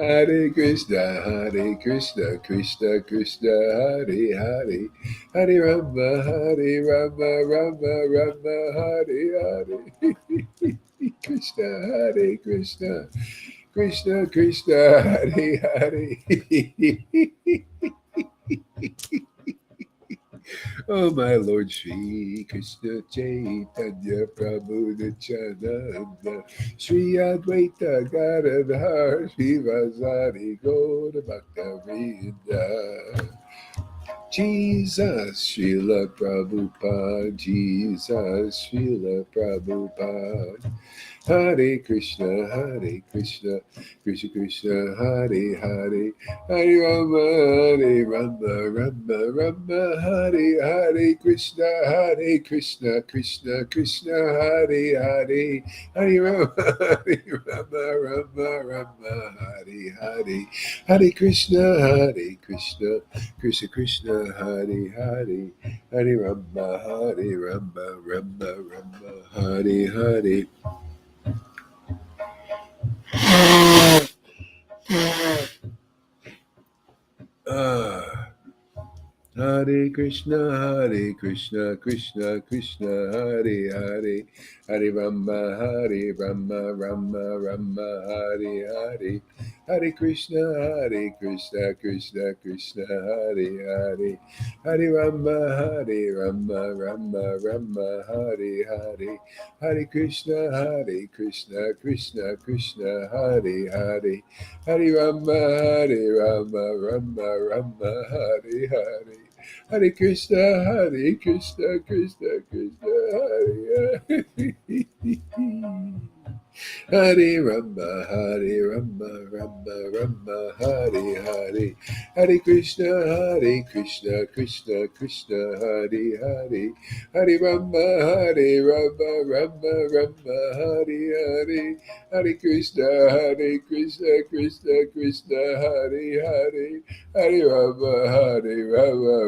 Hare Krishna, Krishna Krishna, Hare Hare, Hare Rama, Hare Rama, Rama Rama, Hare Hare. Krishna, Hare Krishna, Krishna Krishna, Hare Hare. Oh, my Lord Shri Krishna Chaitanya Prabhu Nityananda Shri Advaita Gadadhar Srivasari Gaura Bhakta Vrinda Jesus Srila Prabhupada Jesus Srila Prabhupada Hare Krishna, Hare Krishna, Krishna Krishna, Hare Hare, Hare Rama, Hare Rama, Rama Rama, Hare Hare Krishna, Hare Krishna, Krishna Krishna, Hare Hare, Hare Rama, Hare Rama, Rama Rama, Hare Hare, Hare Krishna, Hare Krishna, Krishna Krishna, Hare Hare, Hare Rama, Hare Rama, Rama Rama, Hare Hare. Hare Krishna, Krishna Krishna, Hare Hare, Hare Rama, Hare Rama, Rama Rama, Hare Hare, Hare Krishna, Krishna Krishna, Hare Hare, Hare Rama, Hare Rama, Rama Rama, Hare Hare, Hare Krishna, Krishna Krishna, Hare Hare, Hare Rama, Rama Rama, Hare Hare. Hare Krishna, Krishna Krishna, Hare Hare. Hare Rama, Rama, Hare Hare. Hare Krishna, Krishna Krishna, Hare Hare. Hare Rama, Rama, Hare Hare. Hare Krishna, Krishna, Hare Hare. Hare Rama,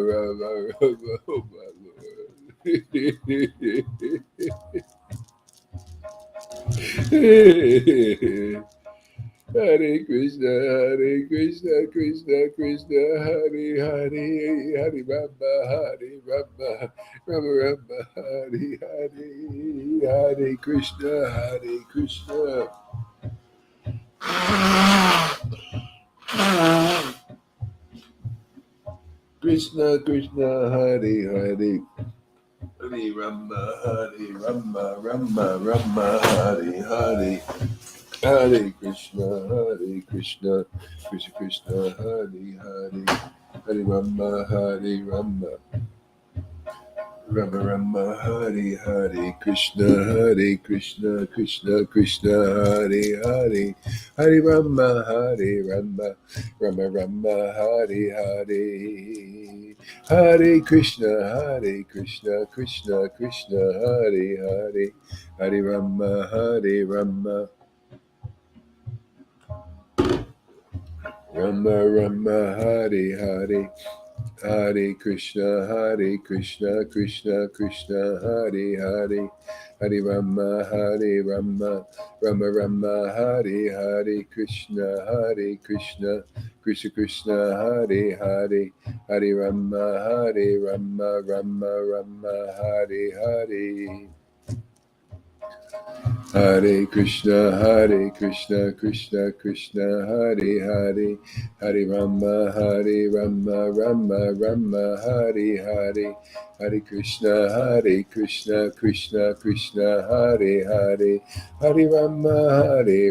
Rama, oh my Lord. Hare Krishna, Krishna, Hare Hare, Hare Rama, Rama, Hare Hare, Hare Krishna, Krishna. Krishna, Hare Hare. Hare Rama, Rama, Hare Hare. Hare Krishna, Krishna Krishna, Hare Hare, Hare Rama, Rama, Hare Hare, Krishna, Krishna Krishna, Hare Hare, Hare Rama, Rama, Hare Hare, Hare Krishna, Krishna Krishna, Hare Hare, Hare Rama, Rama, Hare Hare, Hare Krishna, Krishna Krishna, Hare Hare, Hare Rama, Rama, Hare Hare, Krishna, Krishna Krishna, Hare Hare, Hare Rama, Rama, Hare Hare. Hare Krishna, Krishna Krishna, Hare Hare, Hare Rama, Rama, Hare Hare, Hare Krishna, Krishna Krishna, Hare Hare, Hare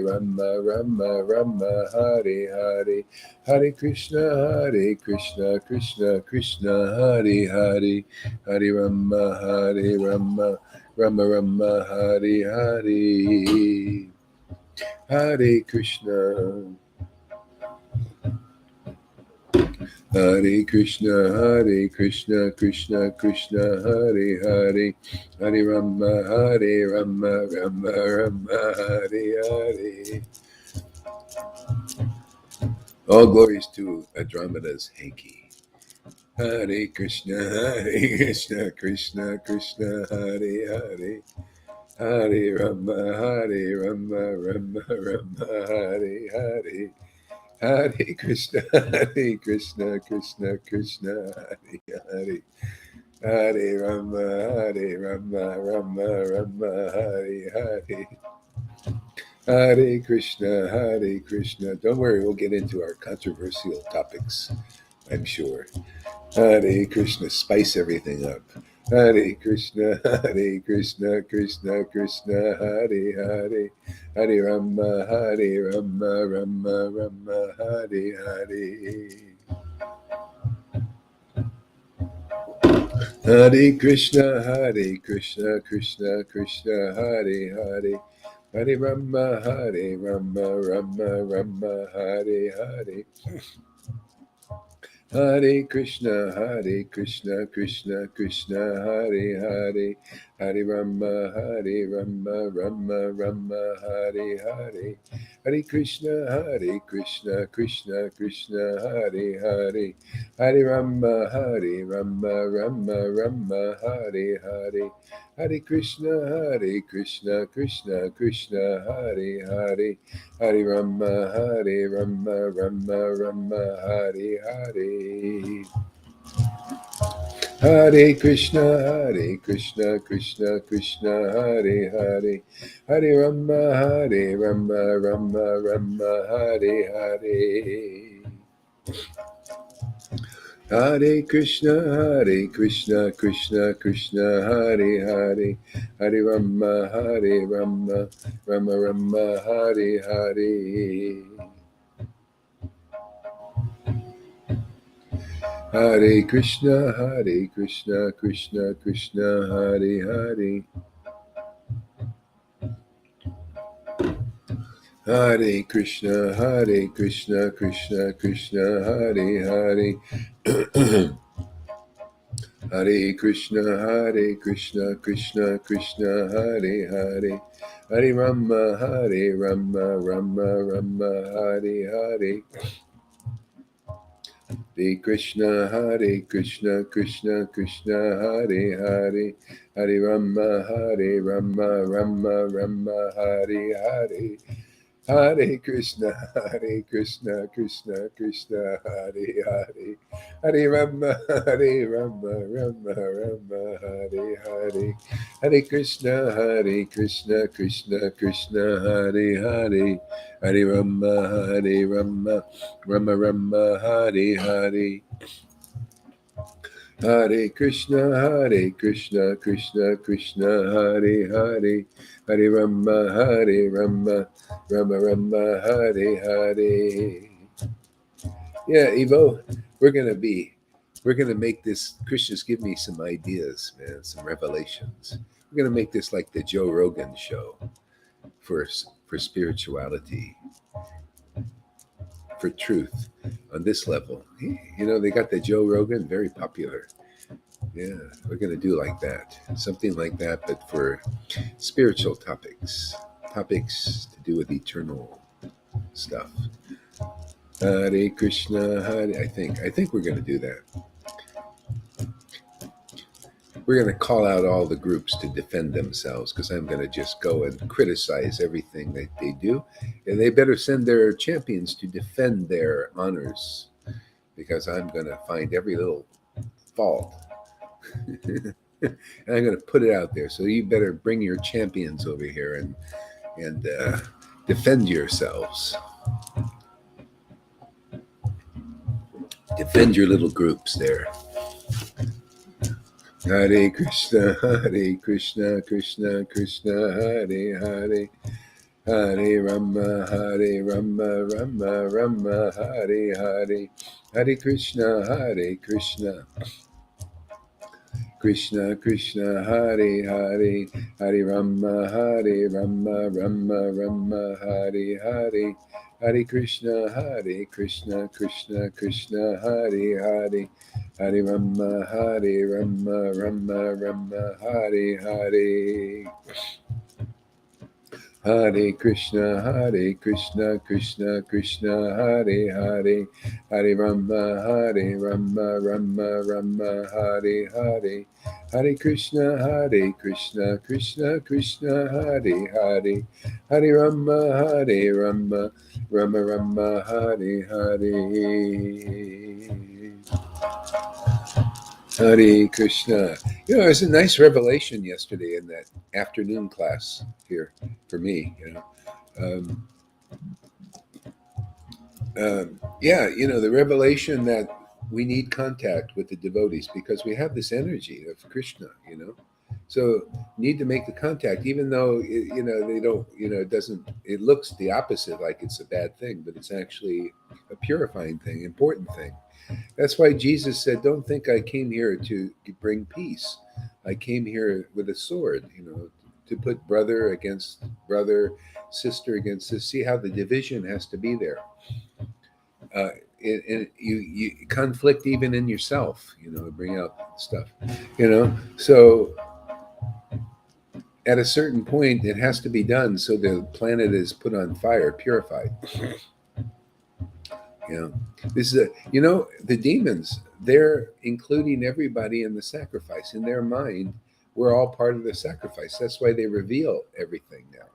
Rama, Rama, Hare Hare, Hare Krishna, Krishna, Hare Hare, Hare Rama, Rama, Hare Hare, Hare Krishna, Krishna Krishna, Hare Hare, Hare Rama, Rama, Hare Hare. All glories to Andromeda's hanky. Hare Krishna, Krishna Hare Hare. Hare Rama, Rama, Hare Hare. Hare Krishna, Hare Krishna, Krishna Krishna, Hare Hare. Hare Rama, Rama Rama, Hare Hare. Hare Krishna, Hare Krishna. Don't worry, we'll get into our controversial topics, I'm sure. Hare Krishna, spice everything up. Hare Krishna, Hare Krishna, Krishna Krishna, Hare Hare. Hare Rama, Rama Rama, Hare Hare. Hare Krishna, Hare Krishna, Krishna Krishna, Hare Hare. Hare Rama, Rama Rama, Hare Hare. Hare Krishna, Krishna Krishna, Hare Hare. Hare Rama, Rama Rama, Hare Hare. Hare Krishna, Krishna Krishna, Hare Hare. Hare Rama, Rama Rama, Hare Hare. Hare Krishna, Krishna Krishna, Hare Hare. Hare Rama, Rama Rama, Hare Hare. Hare Krishna, Krishna Krishna, Hare Hare. Hare Rama, Rama Rama, Hare Hare. Hare Krishna, Krishna Krishna, Hare Hare. Hare Rama, Rama Rama, Hare Hare. Hare Krishna, Krishna Krishna, Hare Hare. Hare Krishna, Krishna Krishna, Hare Hare. Hare Krishna, Krishna Krishna, Hare Hare. Hare Rama, Rama Rama, Hare Hare. Hare Krishna, Krishna Krishna, Hare Hare. Hare Rama, Rama Rama, Hare Hare. Hare Krishna, Krishna Krishna, Hare Hare. Hare Rama, Rama Rama, Hare Hare. Hare Krishna, Krishna Krishna, Hare Hare. Hare Rama, Rama Rama, Hare Hare. Hare Krishna, Krishna Krishna, Hare Hare. Hare Rama, Rama Rama, Hare Hare. Yeah, Evo, we're gonna make this. Krishna's give me some ideas, man, some revelations. We're gonna make this like the Joe Rogan show for spirituality, for truth on this level. You know, they got the Joe Rogan, very popular. Yeah, we're going to do like that. Something like that, but for spiritual topics. Topics to do with eternal stuff. Hare Krishna, Hare. I think we're going to do that. We're going to call out all the groups to defend themselves, because I'm going to just go and criticize everything that they do. And they better send their champions to defend their honors, because I'm going to find every little fault. And I'm going to put it out there. So you better bring your champions over here and defend yourselves. Defend your little groups there. Hare Krishna, Krishna Krishna, Hare Hare. Hare Rama, Rama Rama, Hare Hare. Hare Krishna, Krishna. Krishna Krishna, Hare Hare. Hare Rama, Rama Rama, Hare Hare. Hare Krishna, Krishna Krishna, Hare Hare. Hare Rama, Rama Rama, Hare Hare. Hare Krishna, Krishna Krishna, Hare Hare, Hare Rama, Rama, Hare Hare, Hare Krishna, Krishna Krishna, Hare Hare, Hare Rama, Rama, Hare Hare. Hare Krishna. You know, it was a nice revelation yesterday in that afternoon class here for me. Um, yeah, the revelation that we need contact with the devotees because we have this energy of Krishna. So need to make the contact, even though they don't. It doesn't. It looks the opposite, like it's a bad thing, but it's actually a purifying thing, important thing. That's why Jesus said, "Don't think I came here to bring peace. I came here with a sword, to put brother against brother, sister against sister. See how the division has to be there. Uh, you conflict even in yourself, bring out stuff, So at a certain point, it has to be done so the planet is put on fire, purified. You know, this is the demons. They're including everybody in the sacrifice. In their mind, we're all part of the sacrifice. That's why they reveal everything now.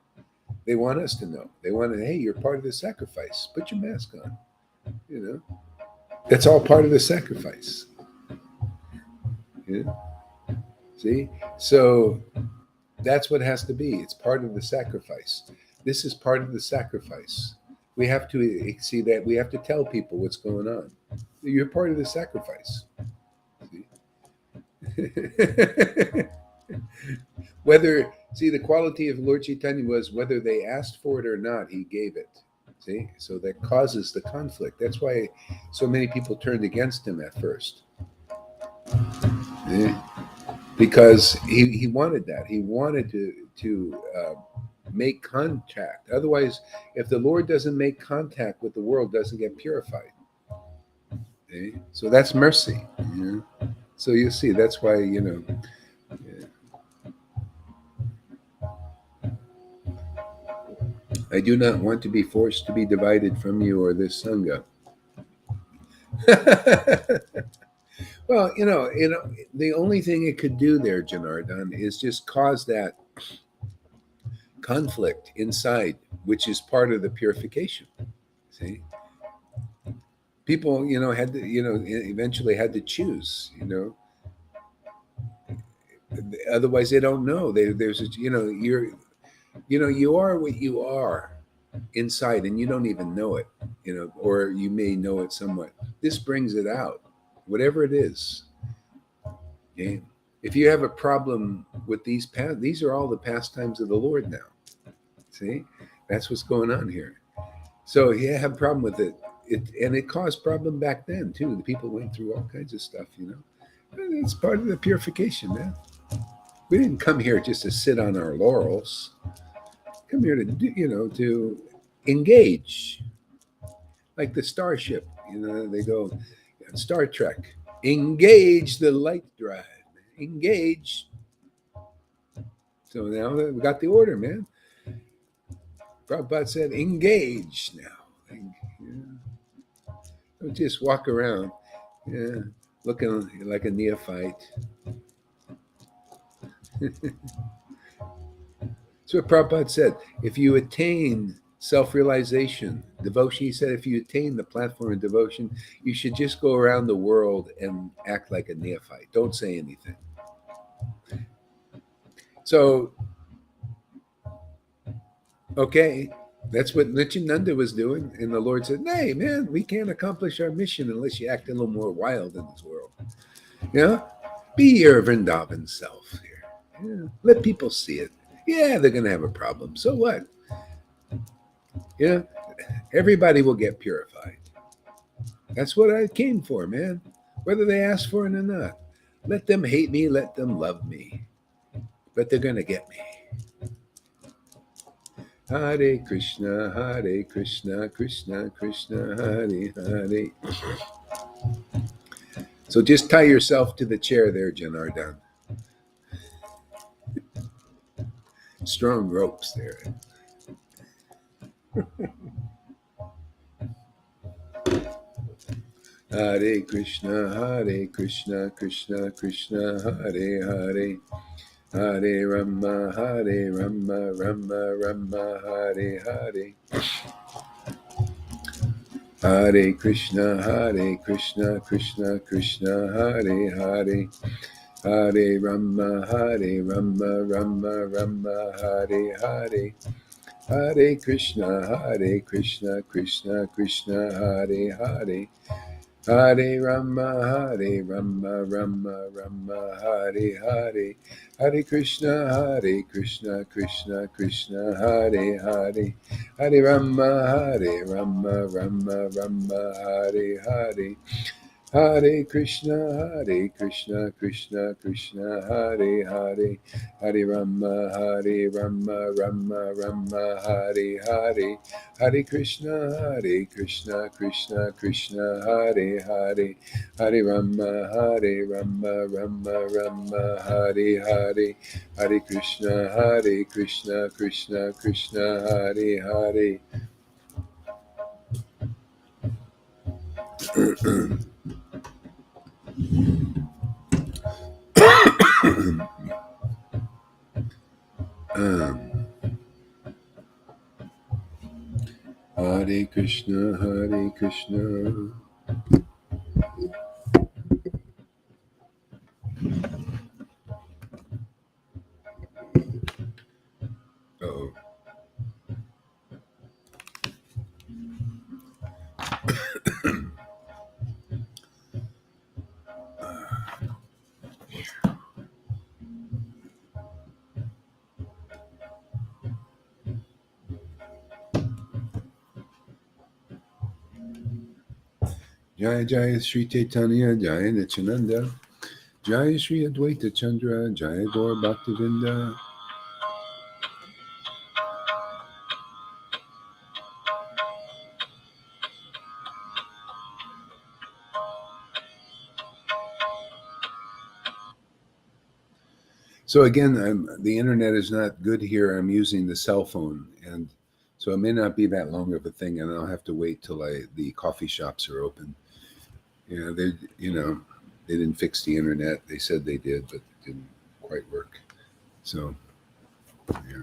They want us to know. They want to, hey, you're part of the sacrifice. Put your mask on. You know, that's all part of the sacrifice. Yeah. See, so that's what has to be. It's part of the sacrifice. This is part of the sacrifice. We have to see that. We have to tell people what's going on. You're part of the sacrifice. See? The quality of Lord Chaitanya was whether they asked for it or not, he gave it. See, so that causes the conflict. That's why so many people turned against him at first. See? Because he wanted that. He wanted to make contact. Otherwise, if the Lord doesn't make contact with the world, doesn't get purified. Okay? So that's mercy. So you see, that's why Yeah. I do not want to be forced to be divided from you or this sangha. Well, the only thing it could do there, Janardhan, is just cause that conflict inside, which is part of the purification. See, people, had to, eventually had to choose. Otherwise they don't know. There's a, you are what you are inside, and you don't even know it. Or you may know it somewhat. This brings it out, whatever it is. Okay? If you have a problem with these are all the pastimes of the Lord now. See, that's what's going on here. So you have a problem with it. And it caused problem back then too. The people went through all kinds of stuff. And it's part of the purification, man. We didn't come here just to sit on our laurels. Come here to to engage, like the starship. They go Star Trek. Engage the light drive. Engage. So now we got the order, man. Prabhupada said, engage now. Don't just walk around, looking like a neophyte. So what Prabhupada said, if you attain self-realization, devotion, he said, if you attain the platform of devotion, you should just go around the world and act like a neophyte. Don't say anything. So, okay, that's what Nityananda was doing. And the Lord said, hey, man, we can't accomplish our mission unless you act a little more wild in this world. Be your Vrindavan self here. Let people see it. Yeah, they're going to have a problem. So what? Everybody will get purified. That's what I came for, man. Whether they ask for it or not. Let them hate me, let them love me. But they're going to get me. Hare Krishna, Krishna Krishna, Hare Hare. So just tie yourself to the chair there, Janardhan. Strong ropes there. Hare Krishna, Krishna Krishna, Hare Hare, Hare Rama, Rama Rama, Hare Hare. Hare Krishna, Krishna Krishna, Hare Hare, Hare Rama, Rama Rama, Hare Hare. Hare Krishna, Krishna Krishna, Hare Hare, Hare Rama, Rama Rama, Hare Hare, Hare Krishna, Krishna Krishna, Hare Hare, Hare Rama, Rama Rama, Hare Hare. Hare Krishna, Krishna Krishna, Hare Hare, Hare Rama, Rama Rama, Hare Hare, Hare Krishna, Krishna Krishna, Hare Hare, Hare Rama, Rama Rama, Hare Hare, Hare Krishna, Krishna Krishna, Hare Hare. Hare Krishna, Hare Krishna. Uh-oh. Jaya Jaya Sri Caitanya, Jaya Nityananda, Jaya Sri Advaita Chandra, Jaya Gaur Bhaktivinda. So again, the internet is not good here. I'm using the cell phone, and so it may not be that long of a thing, and I'll have to wait till the coffee shops are open. They they didn't fix the internet. They said they did, but it didn't quite work. So yeah,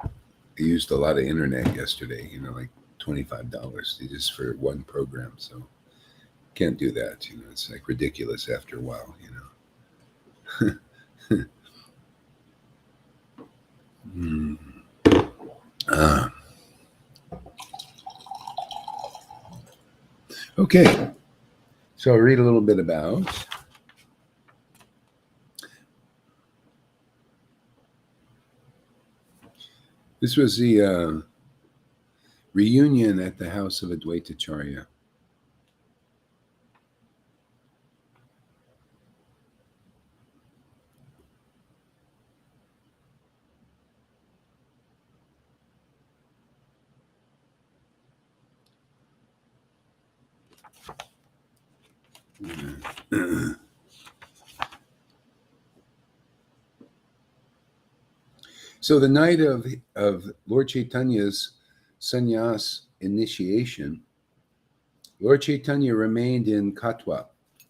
I used a lot of internet yesterday. Like $25 just for one program. So can't do that. It's like ridiculous after a while. Mm. Okay, so I'll read a little bit about. This was the reunion at the house of Advaitacharya. So the night of Lord Chaitanya's sannyas initiation, Lord Chaitanya remained in Katwa.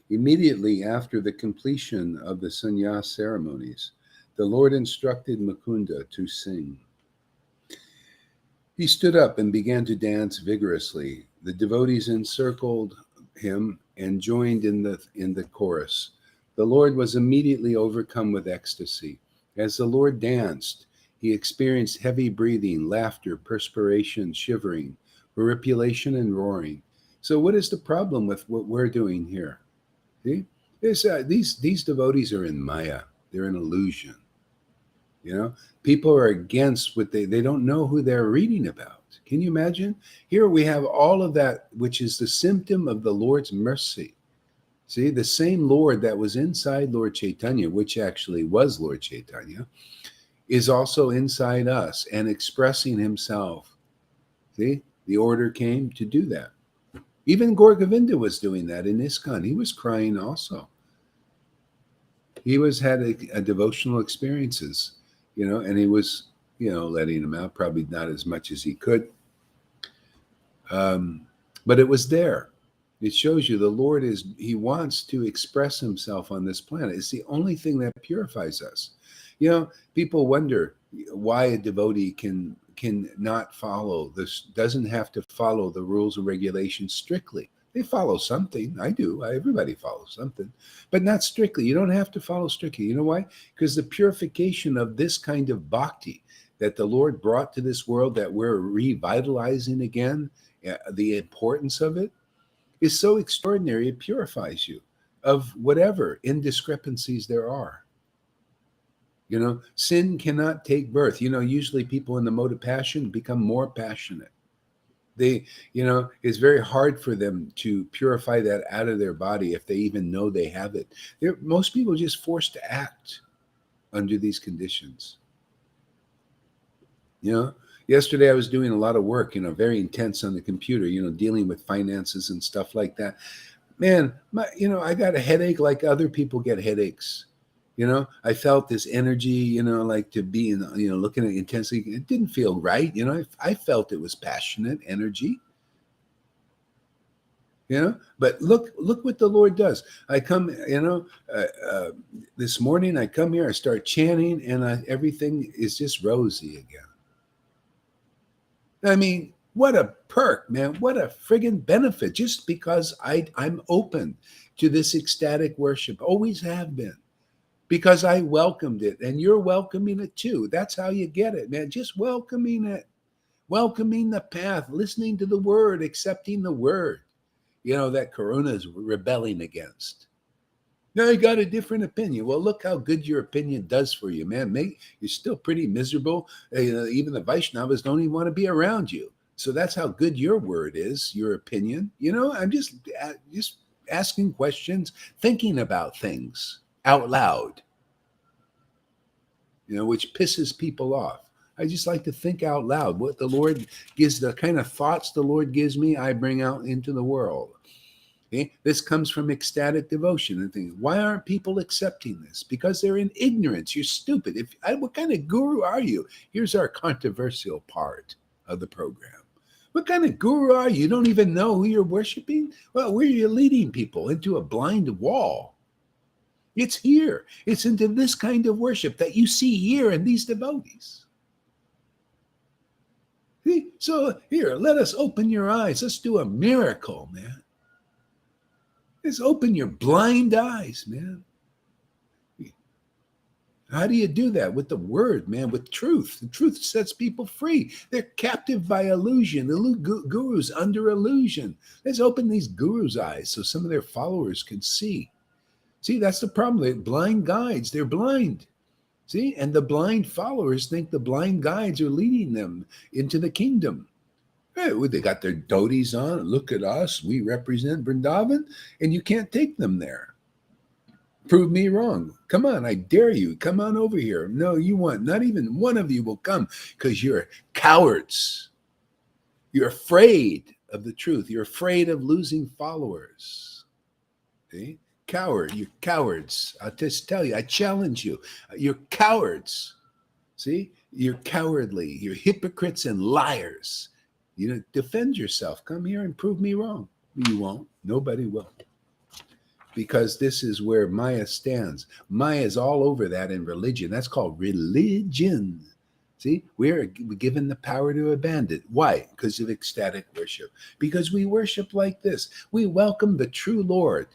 Immediately after the completion of the sannyas ceremonies, the Lord instructed Mukunda to sing. He stood up and began to dance vigorously. The devotees encircled him and joined in the chorus. The Lord was immediately overcome with ecstasy. As the Lord danced, he experienced heavy breathing, laughter, perspiration, shivering, horripilation, and roaring. So, what is the problem with what we're doing here? See? These devotees are in Maya. They're an illusion. People are against what they don't know who they're reading about. Can you imagine? Here we have all of that, which is the symptom of the Lord's mercy. See, the same Lord that was inside Lord Chaitanya, which actually was Lord Chaitanya, is also inside us and expressing himself. See, the order came to do that. Even Gaur Govinda was doing that in ISKCON. He was crying also. He had a devotional experiences, and he was, letting him out, probably not as much as he could. But it was there. It shows you the Lord he wants to express himself on this planet. It's the only thing that purifies us. People wonder why a devotee can not follow this, doesn't have to follow the rules and regulations strictly. They follow something. I do. Everybody follows something, but not strictly. You don't have to follow strictly. You know why? Because the purification of this kind of bhakti that the Lord brought to this world, that we're revitalizing again, the importance of it is so extraordinary. It purifies you of whatever indiscrepancies there are. Sin cannot take birth. Usually people in the mode of passion become more passionate. It's very hard for them to purify that out of their body if they even know they have it. Most people are just forced to act under these conditions. Yesterday I was doing a lot of work, very intense on the computer, dealing with finances and stuff like that. Man, I got a headache like other people get headaches. I felt this energy, like to be in, looking at intensity. It didn't feel right. I felt it was passionate energy. But look what the Lord does. I come, this morning I come here, I start chanting, and everything is just rosy again. I mean, what a perk, man. What a friggin' benefit, just because I'm open to this ecstatic worship. Always have been. Because I welcomed it, and you're welcoming it too. That's how you get it, man. Just welcoming it, welcoming the path, listening to the word, accepting the word, that Corona is rebelling against. Now you got a different opinion. Well, look how good your opinion does for you, man. You're still pretty miserable. Even the Vaishnavas don't even want to be around you. So that's how good your word is, your opinion. I'm just asking questions, thinking about things out loud, which pisses people off. I just like to think out loud. What the Lord gives, the kind of thoughts the Lord gives me, I bring out into the world. Okay? This comes from ecstatic devotion and things. Why aren't people accepting this? Because they're in ignorance. You're stupid. What kind of guru are you? Here's our controversial part of the program. What kind of guru are you? You don't even know who you're worshiping? Well, where are you leading people? Into a blind wall. It's here. It's into this kind of worship that you see here in these devotees. See? So here, let us open your eyes. Let's do a miracle, man. Let's open your blind eyes, man. How do you do that? With the word, man, with truth. The truth sets people free. They're captive by illusion. The gurus under illusion. Let's open these gurus' eyes so some of their followers can see. See, that's the problem. They're blind guides. They're blind. See, and the blind followers think the blind guides are leading them into the kingdom. Hey, they got their dhotis on. Look at us. We represent Vrindavan, and you can't take them there. Prove me wrong. Come on, I dare you. Come on over here. No, you won't. Not even one of you will come because you're cowards. You're afraid of the truth. You're afraid of losing followers. See? Coward, you're cowards. I'll just tell you, I challenge you. You're cowards. See? You're cowardly. You're hypocrites and liars. Defend yourself. Come here and prove me wrong. You won't. Nobody will. Because this is where Maya stands. Maya is all over that in religion. That's called religion. See, we're given the power to abandon. Why? Because of ecstatic worship. Because we worship like this. We welcome the true Lord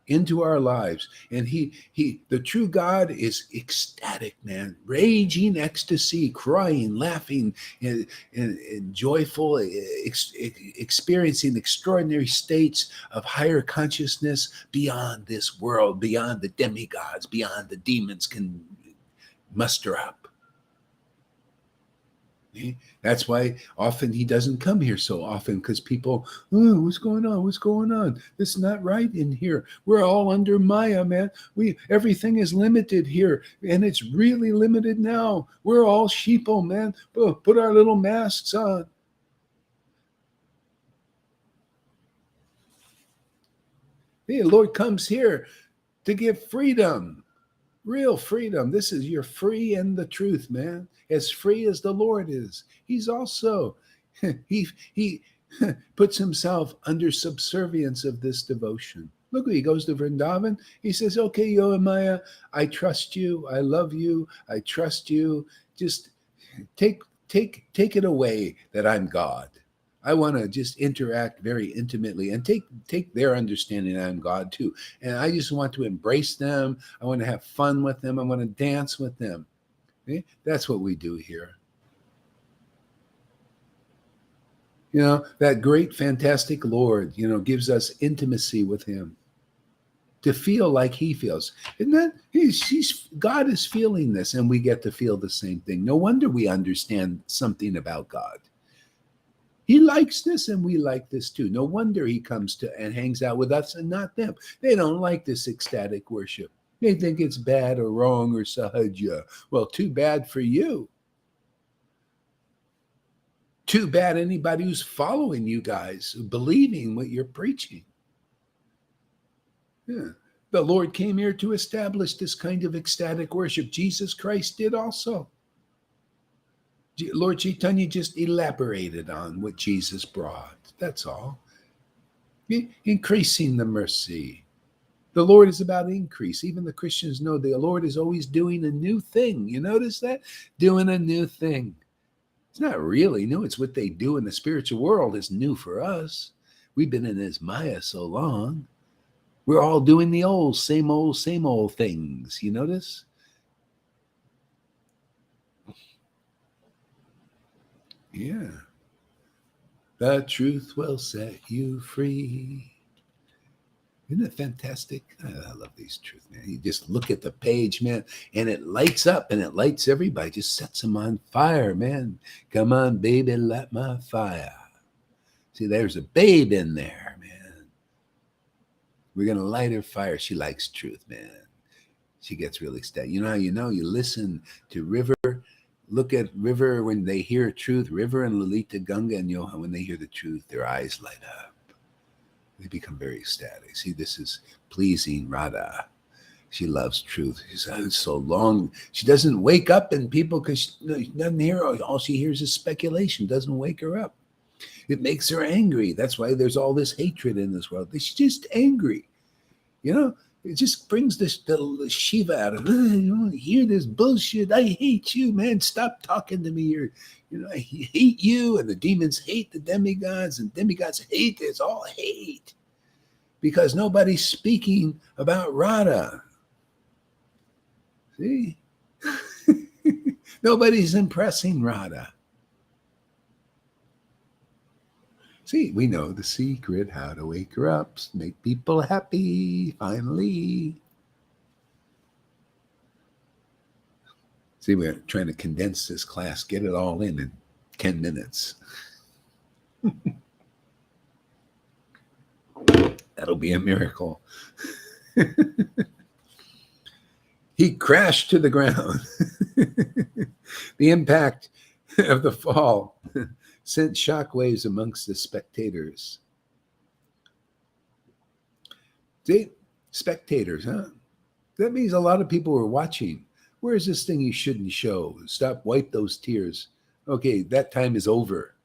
into our lives. And the true God is ecstatic, man, raging ecstasy, crying, laughing, and joyful, experiencing extraordinary states of higher consciousness beyond this world, beyond the demigods, beyond the demons can muster up. That's why often he doesn't come here so often, because people, what's going on? What's going on? This is not right in here. We're all under Maya, man. Everything is limited here, and it's really limited now. We're all sheeple, man. Put our little masks on. The Lord comes here to give freedom. Real freedom. This is you're free in the truth, man. As free as the Lord is. He's also he puts himself under subservience of this devotion. Look, he goes to Vrindavan. He says, "Okay, Yogamaya, I trust you. I love you. I trust you. Just take it away that I'm God. I want to just interact very intimately and take their understanding I'm God too. And I just want to embrace them. I want to have fun with them. I want to dance with them." Okay? That's what we do here. That great, fantastic Lord, gives us intimacy with him to feel like he feels. Isn't that God is feeling this, and we get to feel the same thing. No wonder we understand something about God. He likes this, and we like this too. No wonder he comes to and hangs out with us and not them. They don't like this ecstatic worship. They think it's bad or wrong or sahaja. Well, too bad for you. Too bad anybody who's following you guys, believing what you're preaching. Yeah. The Lord came here to establish this kind of ecstatic worship. Jesus Christ did also. Lord Caitanya just elaborated on what Jesus brought. That's all. Increasing the mercy. The Lord is about increase. Even the Christians know the Lord is always doing a new thing. You notice that? Doing a new thing. It's not really new. It's what they do in the spiritual world is new for us. We've been in this Maya so long. We're all doing the same old things. You notice? Yeah. The truth will set you free. Isn't it fantastic? I love these truths, man. You just look at the page, man, and it lights up and it lights everybody, just sets them on fire, man. Come on, baby, light my fire. See, there's a babe in there, man. We're going to light her fire. She likes truth, man. She gets really steady. You know how you listen to River. Look at River when they hear truth. River and Lalita Ganga and Johan, when they hear the truth, their eyes light up. They become very ecstatic. See, this is pleasing Radha. She loves truth. She's so long. She doesn't wake up in people because she doesn't hear. All she hears is speculation. Doesn't wake her up. It makes her angry. That's why there's all this hatred in this world. She's just angry. It just brings the Shiva out of her. You don't hear this bullshit. I hate you, man. Stop talking to me. I hate you. And the demons hate the demigods, and demigods hate this. All hate. Because nobody's speaking about Radha. See? Nobody's impressing Radha. See, we know the secret, how to wake her up, make people happy, finally. See, we're trying to condense this class, get it all in 10 minutes. That'll be a miracle. He crashed to the ground. The impact of the fall sent shockwaves amongst the spectators. See, spectators, huh? That means a lot of people were watching. Where's this thing you shouldn't show? Stop, wipe those tears. Okay, that time is over.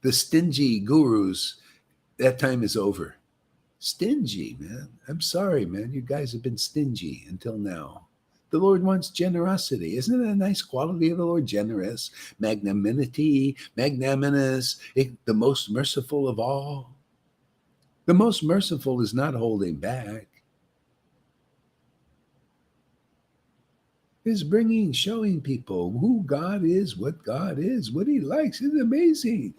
The stingy gurus, that time is over. Stingy, man. I'm sorry, man. You guys have been stingy until now. The Lord wants generosity. Isn't it a nice quality of the Lord? Generous, magnanimity, magnanimous, the most merciful of all. The most merciful is not holding back. It's showing people who God is, what he likes. It's amazing.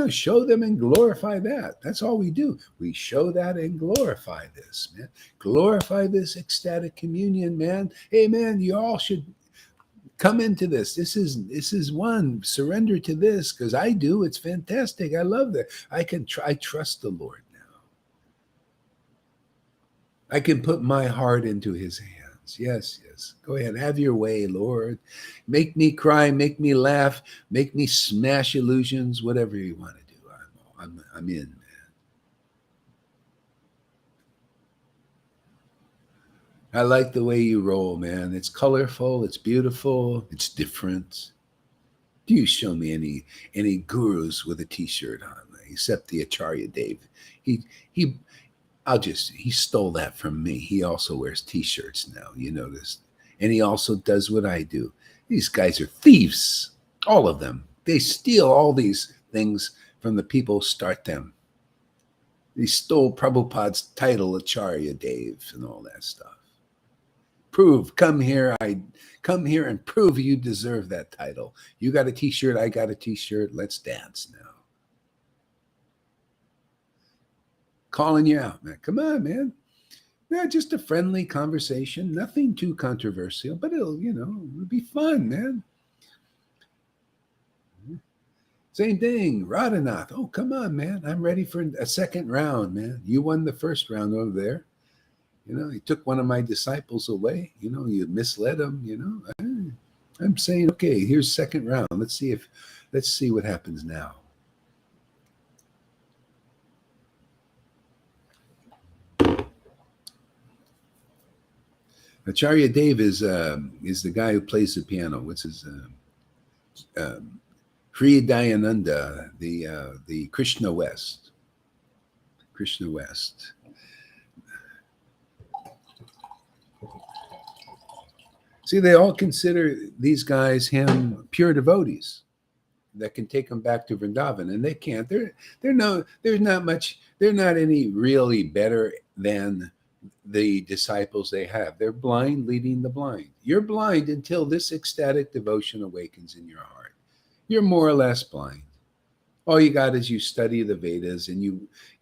Show them and glorify that. That's all we do. We show that and glorify this, man. Glorify this ecstatic communion, man. Hey, man, you all should come into this. This is one. Surrender to this because I do. It's fantastic. I love that. I trust the Lord now. I can put my heart into his hands. Yes. Go ahead. Have your way, Lord. Make me cry, make me laugh, make me smash illusions, whatever you want to do. I'm in, man. I like the way you roll, man. It's colorful, it's beautiful, it's different. Do you show me any gurus with a T-shirt on, except the Acharya Dave? He he. He stole that from me. He also wears T-shirts now. You notice, and he also does what I do. These guys are thieves, all of them. They steal all these things from the people who start them. They stole Prabhupada's title, Acharya Dave, and all that stuff. Come here. Come here and prove you deserve that title. You got a T-shirt, I got a T-shirt. Let's dance now. Calling you out, man. Come on, man. Yeah, just a friendly conversation. Nothing too controversial, but it'll be fun, man. Same thing, Radhanath. Oh, come on, man. I'm ready for a second round, man. You won the first round over there. You took one of my disciples away. You misled him. I'm saying, okay, here's second round. Let's see what happens now. Acharya Dave is the guy who plays the piano. What's his Hridayananda, the Krishna West. Krishna West. See, they all consider these guys him pure devotees that can take them back to Vrindavan, and they can't. They're not any really better than the disciples they have. They're blind leading the blind. You're blind until this ecstatic devotion awakens in your heart. You're more or less blind. All you got is you study the Vedas and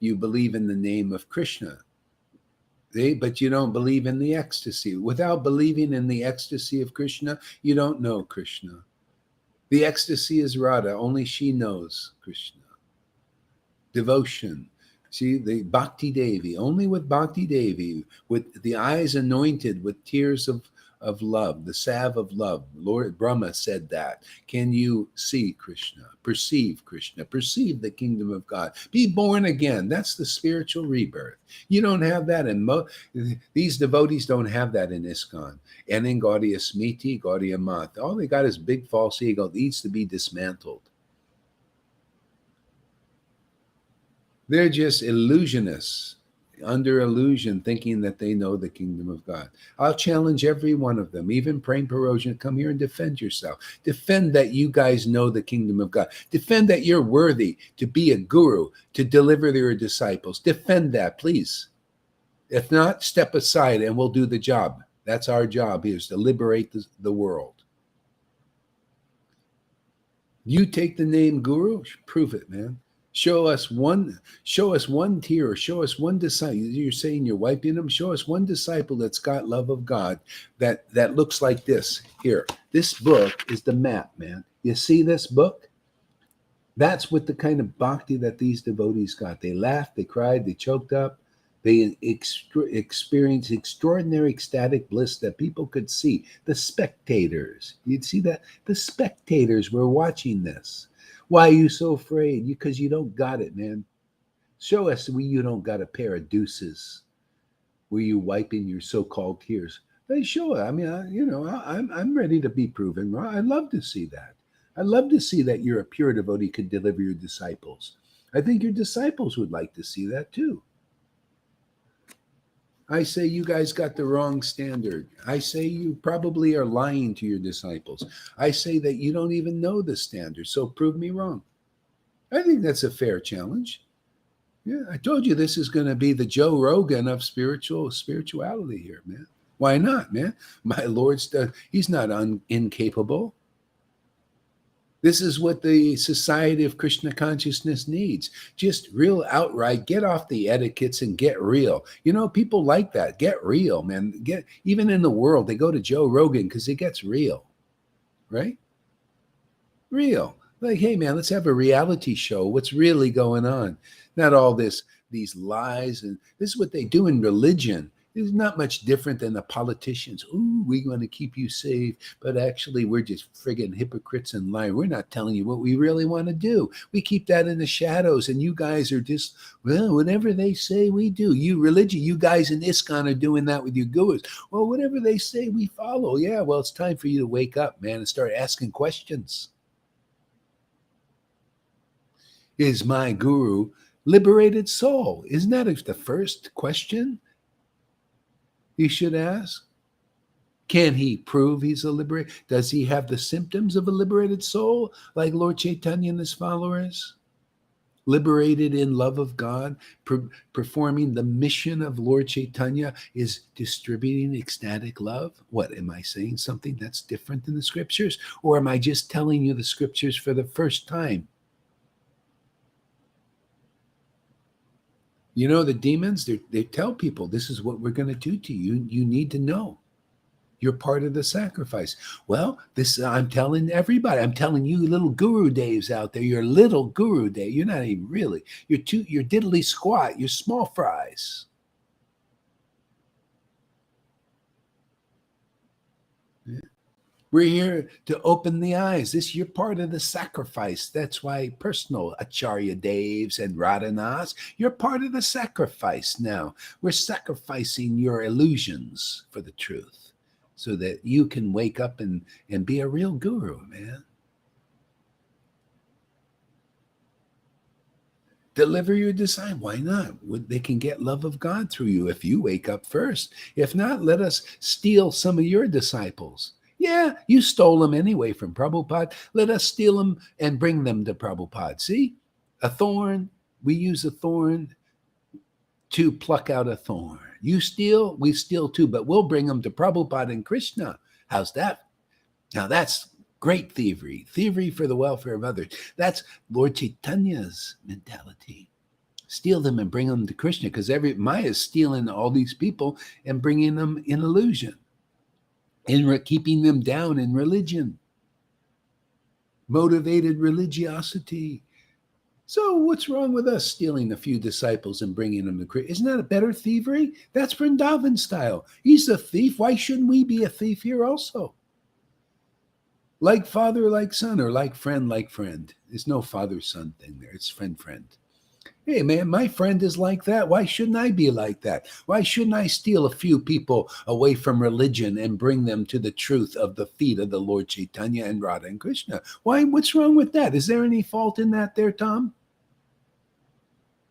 you believe in the name of Krishna. But you don't believe in the ecstasy. Without believing in the ecstasy of Krishna, you don't know Krishna. The ecstasy is Radha. Only she knows Krishna. Devotion. See, the Bhakti Devi, only with Bhakti Devi, with the eyes anointed with tears of love, the salve of love. Lord Brahma said that. Can you see Krishna, perceive the kingdom of God, be born again? That's the spiritual rebirth. You don't have that these devotees don't have that in ISKCON. And in Gaudiya Smriti, Gaudiya Math. All they got is big false ego that needs to be dismantled. They're just illusionists, under illusion, thinking that they know the kingdom of God. I'll challenge every one of them, even Prem Parojan, come here and defend yourself. Defend that you guys know the kingdom of God. Defend that you're worthy to be a guru, to deliver your disciples. Defend that, please. If not, step aside and we'll do the job. That's our job here, is to liberate the world. You take the name guru, prove it, man. Show us one tear, or show us one disciple. You're saying you're wiping them. Show us one disciple that's got love of God that looks like this. Here, this book is the map, man. You see this book? That's what the kind of bhakti that these devotees got. They laughed, they cried, they choked up. They experienced extraordinary ecstatic bliss that people could see. The spectators, you'd see that? The spectators were watching this. Why are you so afraid? Because you don't got it, man. Show us where you don't got a pair of deuces, where you wiping your so-called tears. They show it. I mean, I'm ready to be proven. I'd love to see that. I'd love to see that you're a pure devotee could deliver your disciples. I think your disciples would like to see that too. I say you guys got the wrong standard. I say you probably are lying to your disciples. I say that you don't even know the standard, so prove me wrong. I think that's a fair challenge. Yeah, I told you this is going to be the Joe Rogan of spirituality here, man. Why not, man? My Lord's he's not incapable. This is what the Society of Krishna Consciousness needs. Just real outright, get off the etiquettes and get real. People like that. Get real, man. Even in the world, they go to Joe Rogan because it gets real, right? Real. Like, hey, man, let's have a reality show. What's really going on? Not all these lies. And this is what they do in religion. It's not much different than the politicians. Ooh, we're going to keep you safe. But actually, we're just friggin' hypocrites and liars. We're not telling you what we really want to do. We keep that in the shadows. And you guys are just, well, whatever they say, we do. You religion, you guys in ISKCON are doing that with your gurus. Well, whatever they say, we follow. Yeah, well, it's time for you to wake up, man, and start asking questions. Is my guru liberated soul? Isn't that the first question you should ask? Can he prove he's a liberated? Does he have the symptoms of a liberated soul like Lord Chaitanya and his followers? Liberated in love of God, performing the mission of Lord Chaitanya is distributing ecstatic love. What, am I saying something that's different than the scriptures? Or am I just telling you the scriptures for the first time? You know, the demons, they tell people, this is what we're going to do to you. You need to know. You're part of the sacrifice. Well, this I'm telling everybody. I'm telling you, little guru Daves out there. You're little guru Dave. You're not even really. You're diddly squat. You're small fries. Yeah. We're here to open the eyes. You're part of the sacrifice. That's why personal Acharya Deves and Radhanas, you're part of the sacrifice now. We're sacrificing your illusions for the truth so that you can wake up and be a real guru, man. Deliver your disciple. Why not? They can get love of God through you if you wake up first. If not, let us steal some of your disciples. Yeah, you stole them anyway from Prabhupada. Let us steal them and bring them to Prabhupada. See? A thorn, we use a thorn to pluck out a thorn. You steal, we steal too, but we'll bring them to Prabhupada and Krishna. How's that? Now that's great thievery. Thievery for the welfare of others. That's Lord Chaitanya's mentality. Steal them and bring them to Krishna, because Maya's stealing all these people and bringing them in illusion. And keeping them down in religion, motivated religiosity. So what's wrong with us stealing a few disciples and bringing them to Krishna? Isn't that a better thievery? That's Vrindavan style. He's a thief. Why shouldn't we be a thief here also? Like father, like son, or like friend. There's no father-son thing there. It's friend. Hey, man, my friend is like that. Why shouldn't I be like that? Why shouldn't I steal a few people away from religion and bring them to the truth of the feet of the Lord Chaitanya and Radha and Krishna? Why? What's wrong with that? Is there any fault in that there, Tom?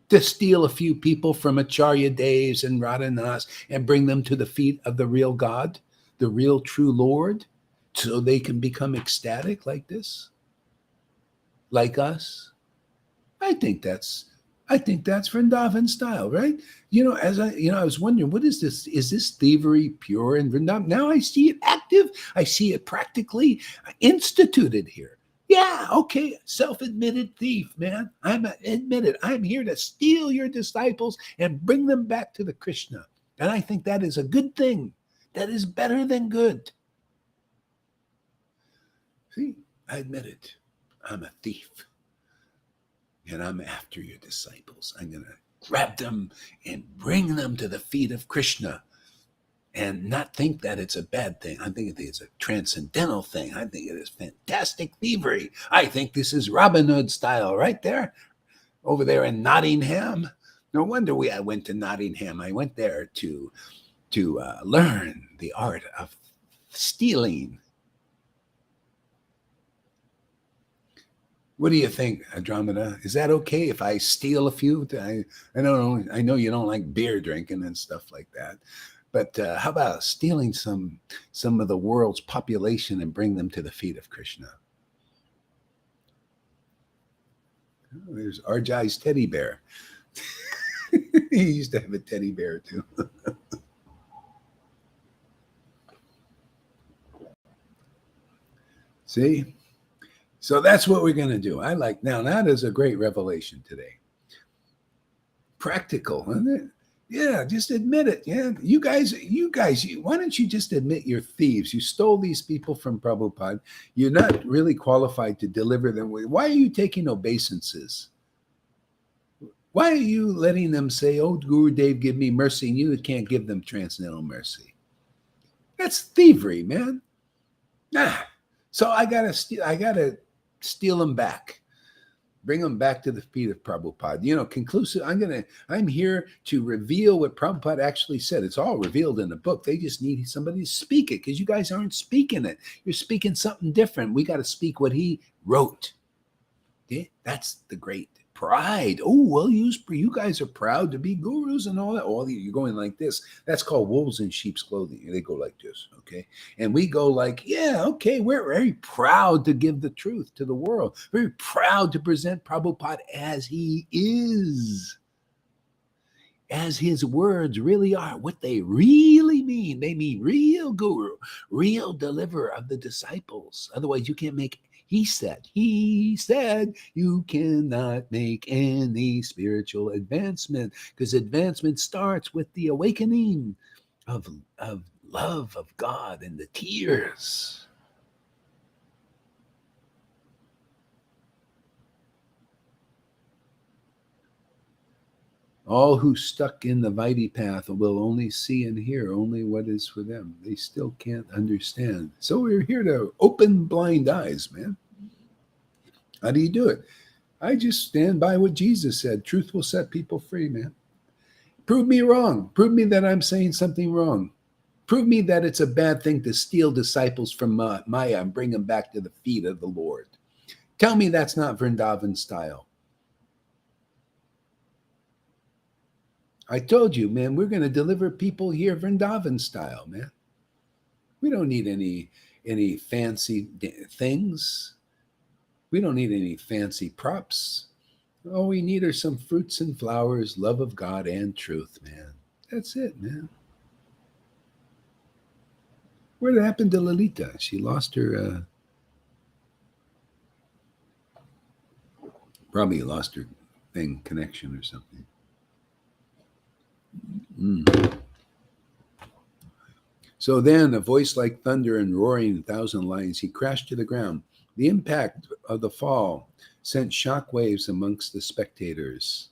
To steal a few people from Acharya Deves and Radhanas and bring them to the feet of the real God, the real true Lord, so they can become ecstatic like this? Like us? I think that's Vrindavan style, right? I was wondering, what is this? Is this thievery pure in Vrindavan? Now I see it active. I see it practically instituted here. Yeah, okay, self-admitted thief, man. I'm here to steal your disciples and bring them back to the Krishna. And I think that is a good thing. That is better than good. See, I admit it. I'm a thief. And I'm after your disciples. I'm going to grab them and bring them to the feet of Krishna and not think that it's a bad thing. I think it's a transcendental thing. I think it is fantastic thievery. I think this is Robin Hood style right there, over there in Nottingham. No wonder I went to Nottingham. I went there to learn the art of stealing. What do you think, Andromeda? Is that okay if I steal a few? I don't know. I know you don't like beer drinking and stuff like that, but how about stealing some of the world's population and bring them to the feet of Krishna? Oh, there's Arjai's teddy bear. He used to have a teddy bear too. See? So that's what we're going to do. Now that is a great revelation today. Practical, isn't it? Yeah, just admit it. Yeah, you guys, why don't you just admit you're thieves? You stole these people from Prabhupada. You're not really qualified to deliver them. Why are you taking obeisances? Why are you letting them say, oh, Guru Dev, give me mercy, and you can't give them transcendental mercy? That's thievery, man. Nah. So I gotta steal them back. Bring them back to the feet of Prabhupada. Conclusive. I'm here to reveal what Prabhupada actually said. It's all revealed in the book. They just need somebody to speak it because you guys aren't speaking it. You're speaking something different. We got to speak what he wrote. Okay? That's the great pride. Oh, well, you guys are proud to be gurus and all that. Oh, you're going like this. That's called wolves in sheep's clothing. They go like this, okay? And we go like, yeah, okay, we're very proud to give the truth to the world. Very proud to present Prabhupada as he is. As his words really are, what they really mean. They mean real guru, real deliverer of the disciples. Otherwise, you can't make. He said, you cannot make any spiritual advancement because advancement starts with the awakening of love of God and the tears. All who stuck in the Vaidhi path will only see and hear only what is for them. They still can't understand. So we're here to open blind eyes, man. How do you do it? I just stand by what Jesus said. Truth will set people free, man. Prove me wrong. Prove me that I'm saying something wrong. Prove me that it's a bad thing to steal disciples from Maya and bring them back to the feet of the Lord. Tell me that's not Vrindavan style. I told you, man, we're going to deliver people here Vrindavan style, man. We don't need any fancy things. We don't need any fancy props. All we need are some fruits and flowers, love of God and truth, man. That's it, man. What happened to Lalita? She lost her, probably lost her connection or something. So then, a voice like thunder and roaring 1,000 lions, he crashed to the ground. The impact of the fall sent shock waves amongst the spectators.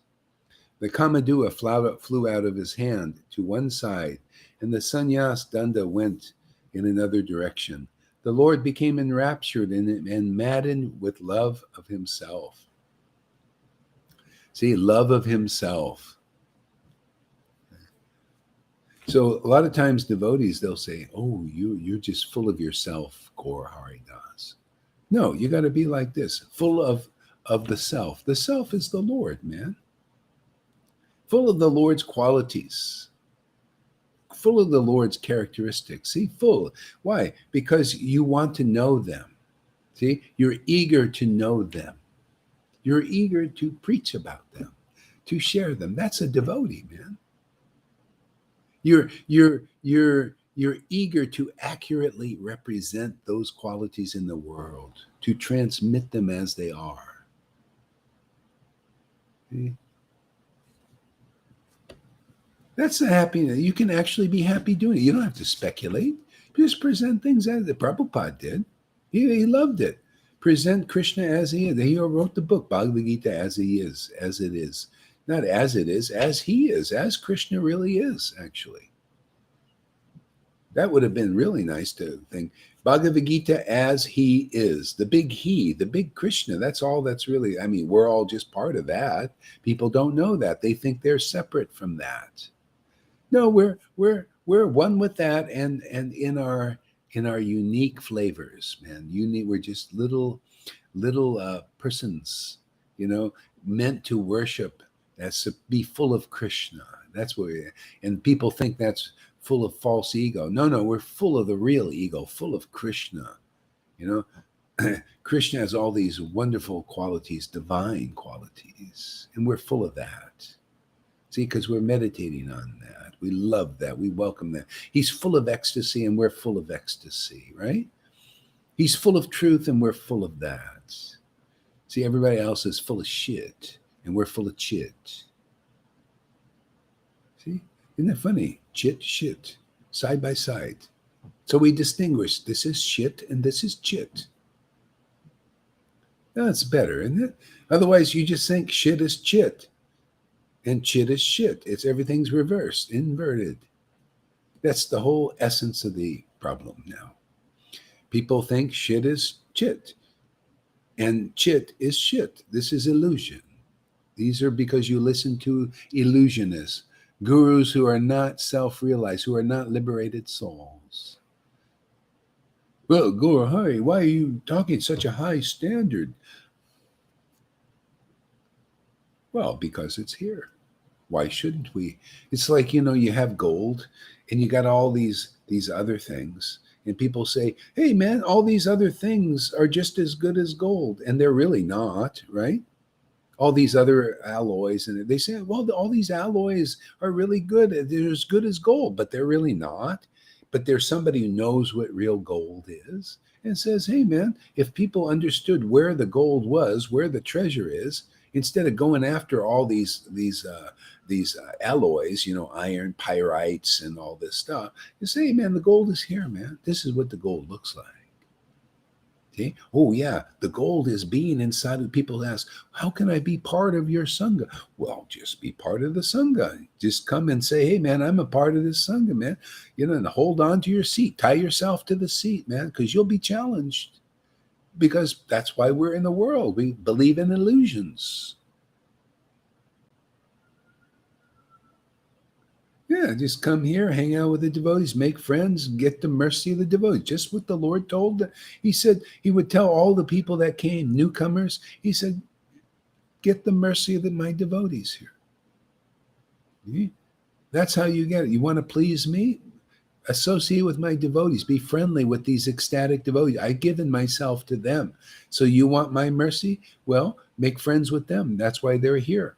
The Kamadua flew out of his hand to one side, and the sannyas danda went in another direction. The Lord became enraptured and maddened with love of himself. See, love of himself. So a lot of times devotees, they'll say, oh, you're just full of yourself, Gaur Haridas. No, you got to be like this, full of the self. The self is the Lord, man. Full of the Lord's qualities. Full of the Lord's characteristics. See, full. Why? Because you want to know them. See, you're eager to know them. You're eager to preach about them, to share them. That's a devotee, man. You're eager to accurately represent those qualities in the world, to transmit them as they are. See? That's the happiness. You can actually be happy doing it. You don't have to speculate. Just present things as the Prabhupada did. He loved it. Present Krishna as he is. He wrote the book, Bhagavad Gita, as he is, as it is. Not as it is, as he is, as Krishna really is, actually. That would have been really nice to think. Bhagavad Gita as he is, the big he, the big Krishna. That's all that's really, I mean, we're all just part of that. People don't know that. They think they're separate from that. No, we're one with that and in our unique flavors, man. We're just little persons, meant to worship. That's to be full of Krishna. That's what and people think that's full of false ego. No, we're full of the real ego, full of Krishna. Krishna has all these wonderful qualities, divine qualities, and we're full of that. See, because we're meditating on that. We love that. We welcome that. He's full of ecstasy, and we're full of ecstasy, right? He's full of truth, and we're full of that. See, everybody else is full of shit, and we're full of chit. See? Isn't that funny? Chit, shit, side by side. So we distinguish, this is shit and this is chit. That's better, isn't it? Otherwise, you just think shit is chit. And chit is shit. It's everything's reversed, inverted. That's the whole essence of the problem now. People think shit is chit, and chit is shit. This is illusion. These are because you listen to illusionists, gurus who are not self realized, who are not liberated souls. Well, Guru Hari, why are you talking such a high standard? Well, because it's here. Why shouldn't we? It's like, you have gold and you got all these other things. And people say, hey man, all these other things are just as good as gold. And they're really not, right? All these other alloys, and they say, well, all these alloys are really good. They're as good as gold, but they're really not. But there's somebody who knows what real gold is and says, hey man, if people understood where the gold was, where the treasure is, instead of going after all these alloys, iron pyrites and all this stuff, you say, hey man, the gold is here, man. This is what the gold looks like. Okay. Oh yeah, the gold is being inside of people. Ask, how can I be part of your sangha? Well, just be part of the sangha. Just come and say, hey man, I'm a part of this sangha, man. And hold on to your seat, tie yourself to the seat, man, because you'll be challenged. Because that's why we're in the world. We believe in illusions. Yeah, just come here, hang out with the devotees, make friends, get the mercy of the devotees. Just what the Lord told. He said he would tell all the people that came, newcomers, he said, get the mercy of my devotees here. That's how you get it. You want to please me? Associate with my devotees. Be friendly with these ecstatic devotees. I've given myself to them. So you want my mercy? Well, make friends with them. That's why they're here.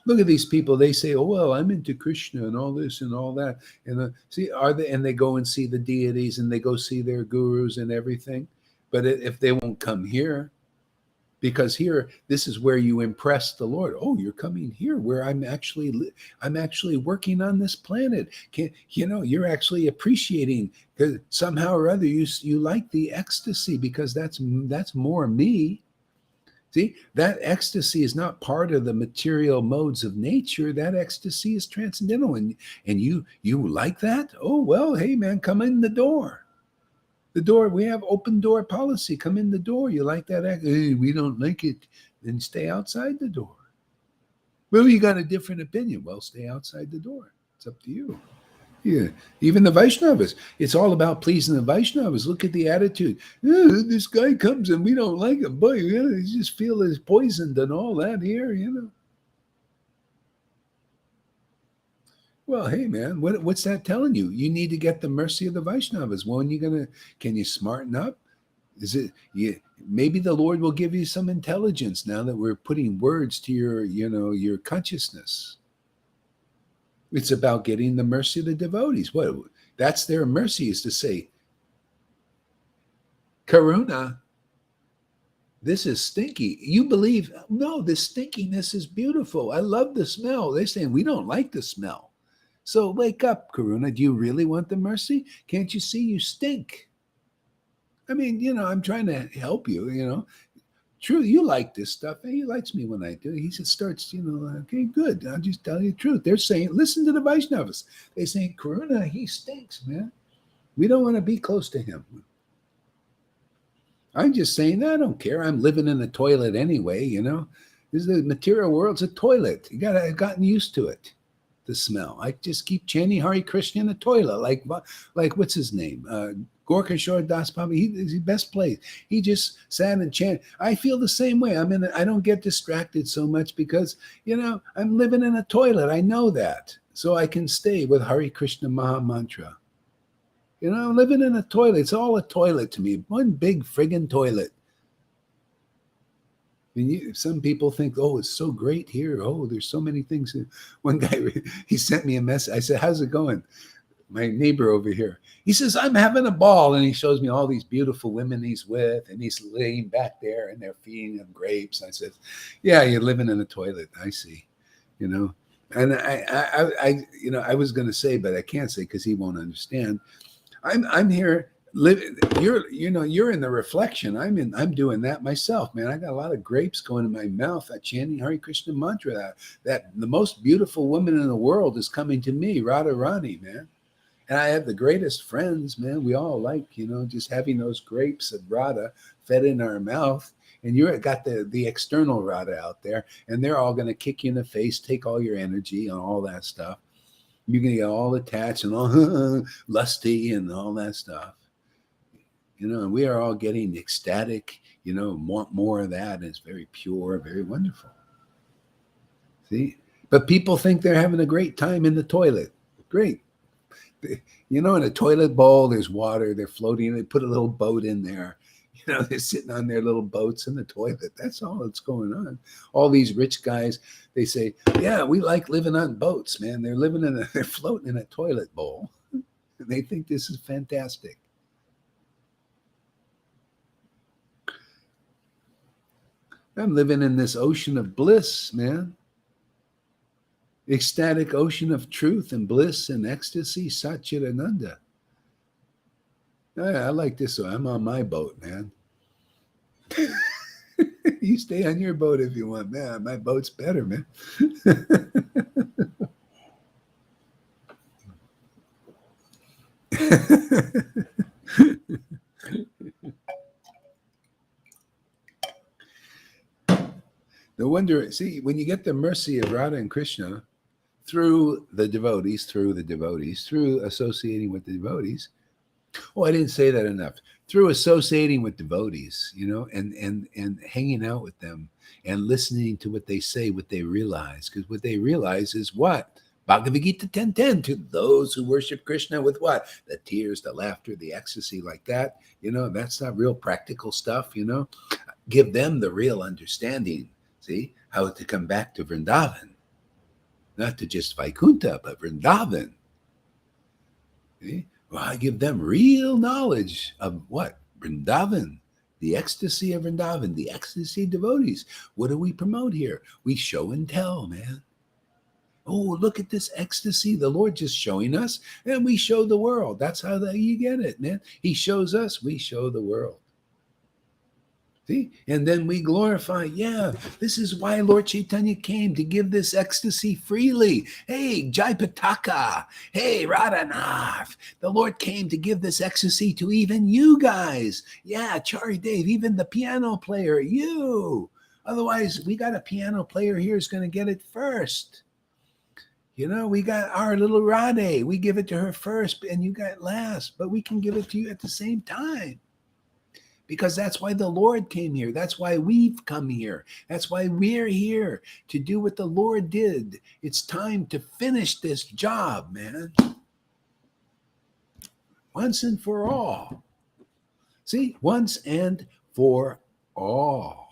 Look at these people. They say, oh, well, I'm into Krishna and all this and all that. And and they go and see the deities and they go see their gurus and everything. But if they won't come here, because here, this is where you impress the Lord. Oh, you're coming here where I'm actually working on this planet. You're actually appreciating, because somehow or other you like the ecstasy, because that's more me. See, that ecstasy is not part of the material modes of nature. That ecstasy is transcendental. And you like that? Oh, well, hey, man, come in the door. The door, we have open door policy. Come in the door. You like that? Hey, we don't like it. Then stay outside the door. Well, you got a different opinion. Well, stay outside the door. It's up to you. Yeah, even the Vaishnavas. It's all about pleasing the Vaishnavas. Look at the attitude. This guy comes and we don't like him. Boy, you just feel he's poisoned and all that here, Well, hey, man, what's that telling you? You need to get the mercy of the Vaishnavas. When can you smarten up? Maybe the Lord will give you some intelligence now that we're putting words to your consciousness. It's about getting the mercy of the devotees. That's their mercy, is to say, Karuna, this is stinky. You believe, no, this stinkiness is beautiful. I love the smell. They're saying, we don't like the smell. So wake up, Karuna. Do you really want the mercy? Can't you see you stink? I mean, I'm trying to help you, True, you like this stuff. Hey, he likes me when I do. He just starts, okay, good. I'll just tell you the truth. They're saying, listen to the Vaishnavas. They're saying, Karuna, he stinks, man. We don't want to be close to him. I'm just saying, I don't care. I'm living in the toilet anyway, This is the material world's a toilet. I've gotten used to it, the smell. I just keep chanting Hare Krishna in the toilet, like what's his name? Gorkishore Das Baba, he's the best place. He just sat and chanted. I feel the same way. I don't get distracted so much because, I'm living in a toilet. I know that. So I can stay with Hare Krishna Maha Mantra. I'm living in a toilet. It's all a toilet to me. One big friggin' toilet. Some people think, oh, it's so great here. Oh, there's so many things. One guy, he sent me a message. I said, how's it going? My neighbor over here. He says, I'm having a ball. And he shows me all these beautiful women he's with. And he's laying back there and they're feeding him grapes. I said, yeah, you're living in a toilet. I see, And I was going to say, but I can't say because he won't understand. I'm here You're in the reflection. I'm doing that myself, man. I got a lot of grapes going in my mouth. Chanting Hare Krishna mantra. That the most beautiful woman in the world is coming to me, Radha Rani, man. And I have the greatest friends, man. We all like, just having those grapes of Radha fed in our mouth. And you're got the external Radha out there, and they're all going to kick you in the face, take all your energy and all that stuff. You're going to get all attached and all lusty and all that stuff. And we are all getting ecstatic, want more of that. And it's very pure, very wonderful. See? But people think they're having a great time in the toilet. Great. In a toilet bowl, there's water, they're floating, they put a little boat in there. They're sitting on their little boats in the toilet. That's all that's going on. All these rich guys, they say, yeah, we like living on boats, man. They're they're floating in a toilet bowl. And they think this is fantastic. I'm living in this ocean of bliss, man. Ecstatic ocean of truth and bliss and ecstasy, Satchidananda. I like this one. I'm on my boat, man. You stay on your boat if you want, man. My boat's better, man. No wonder, see, when you get the mercy of Radha and Krishna through the devotees, through associating with the devotees. Oh, I didn't say that enough. Through associating with devotees, and hanging out with them and listening to what they say, what they realize. Because what they realize is what? Bhagavad Gita 10:10, to those who worship Krishna with what? The tears, the laughter, the ecstasy, like that. That's not real practical stuff, Give them the real understanding, see, how to come back to Vrindavan. Not to just Vaikuntha, but Vrindavan. See? Well, I give them real knowledge of what? Vrindavan, the ecstasy of Vrindavan, the ecstasy of devotees. What do we promote here? We show and tell, man. Oh, look at this ecstasy. The Lord just showing us, and we show the world. That's how you get it, man. He shows us, we show the world. See? And then we glorify, yeah, this is why Lord Chaitanya came, to give this ecstasy freely. Hey, Jai Pataka. Hey, Radhanath. The Lord came to give this ecstasy to even you guys. Yeah, Chari Dave, even the piano player, you. Otherwise, we got a piano player here who's going to get it first. We got our little Radhe. We give it to her first, and you got it last. But we can give it to you at the same time. Because that's why the Lord came here. That's why we've come here. That's why we're here, to do what the Lord did. It's time to finish this job, man. Once and for all. See, once and for all.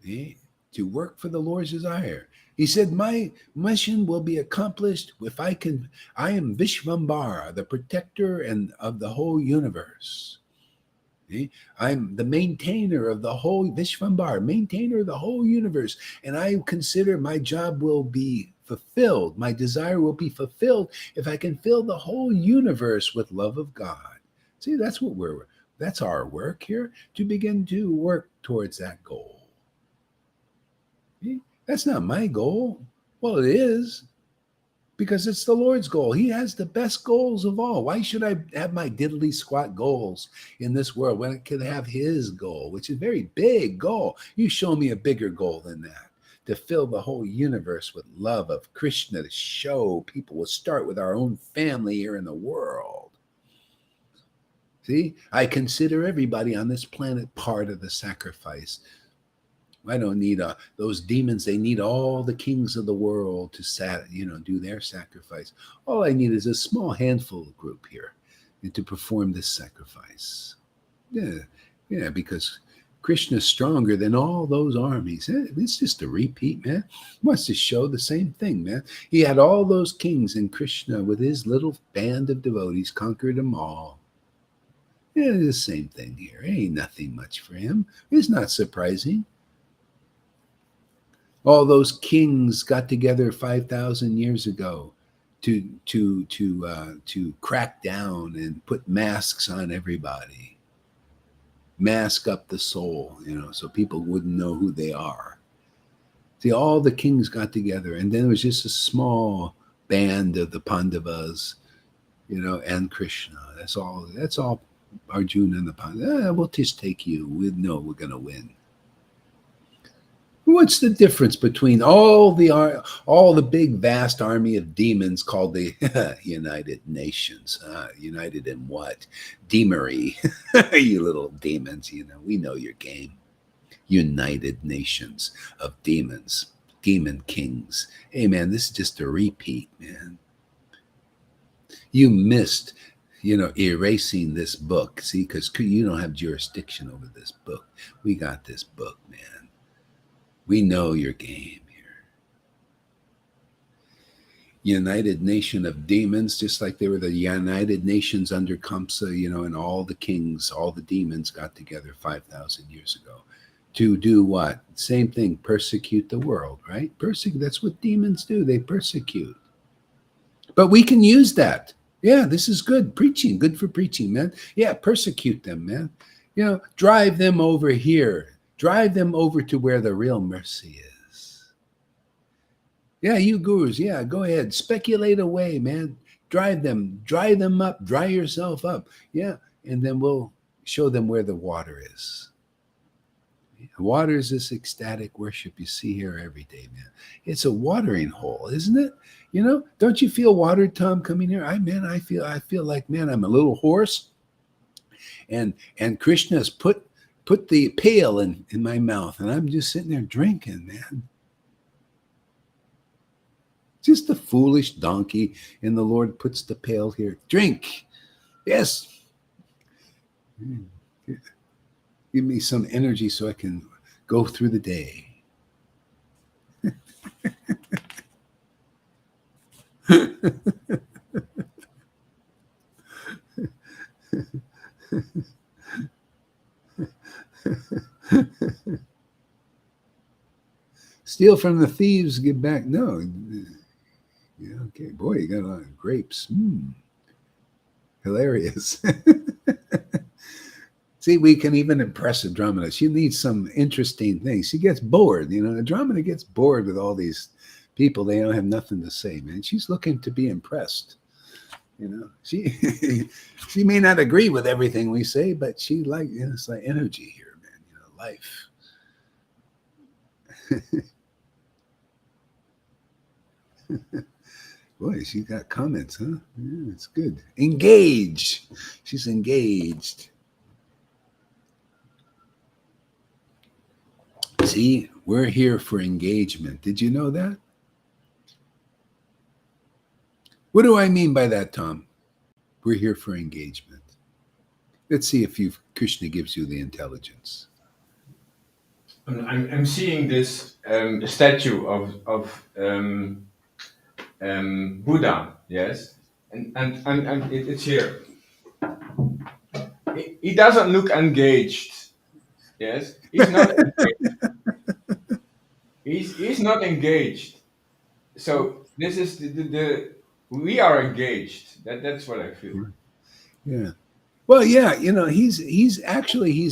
See? To work for the Lord's desire. He said, my mission will be accomplished if I can. I am Vishvambara, the protector of the whole universe. See? I'm the maintainer of the whole Vishvambara, maintainer of the whole universe. And I consider my job will be fulfilled. My desire will be fulfilled if I can fill the whole universe with love of God. See, that's our work here, to begin to work towards that goal. See? That's not my goal. Well, it is, because it's the Lord's goal. He has the best goals of all. Why should I have my diddly squat goals in this world when I can have his goal, which is a very big goal? You show me a bigger goal than that, to fill the whole universe with love of Krishna, to show people. We'll start with our own family here in the world. See, I consider everybody on this planet part of the sacrifice. I don't need those demons. They need all the kings of the world to do their sacrifice. All I need is a small handful of group here to perform this sacrifice. Yeah, because Krishna's stronger than all those armies. It's just a repeat, man. He wants to show the same thing, man. He had all those kings, and Krishna, with his little band of devotees, conquered them all. Yeah, the same thing here. Ain't nothing much for him. It's not surprising. All those kings got together 5,000 years ago to crack down and put masks on everybody, mask up the soul, so people wouldn't know who they are. See, all the kings got together, and then there was just a small band of the Pandavas, and Krishna. That's all. That's all. Arjuna and the Pandavas. We'll just take you. We know we're going to win. What's the difference between all the big vast army of demons called the United Nations? United in what? Demery. You little demons. We know your game. United Nations of demons, demon kings. Hey man, this is just a repeat, man. You missed, erasing this book. See, because you don't have jurisdiction over this book. We got this book, man. We know your game here. United Nation of demons, just like they were the United Nations under Kamsa, and all the kings, all the demons got together 5,000 years ago. To do what? Same thing, persecute the world, right? That's what demons do. They persecute. But we can use that. Yeah, this is good. Preaching, good for preaching, man. Yeah, persecute them, man. Drive them over here. Drive them over to where the real mercy is. Yeah, you gurus, yeah, go ahead. Speculate away, man. Drive them up. Dry yourself up. Yeah, and then we'll show them where the water is. Water is this ecstatic worship you see here every day, man. It's a watering hole, isn't it? Don't you feel watered, Tom, coming here? I feel like, man, I'm a little hoarse. And Krishna's put the pail in my mouth, and I'm just sitting there drinking, man. Just a foolish donkey, and the Lord puts the pail here. Drink. Yes. Give me some energy so I can go through the day. Steal from the thieves, give back. No. Yeah, okay. Boy, you got a lot of grapes. Hilarious. See, we can even impress Andromeda. She needs some interesting things. She gets bored. Andromeda gets bored with all these people. They don't have nothing to say, man. She's looking to be impressed. She she may not agree with everything we say, but she it's like energy here, man. Life. Boy, she got comments, huh? Yeah, it's good. Engage. She's engaged. See, we're here for engagement. Did you know that? What do I mean by that, Tom? We're here for engagement. Let's see if Krishna gives you the intelligence. I'm seeing this statue of Buddha, yes, and it's here. He doesn't look engaged. Yes, he's not engaged. He's not engaged. So this is the we are engaged. That's what I feel. Yeah. Well, yeah, he's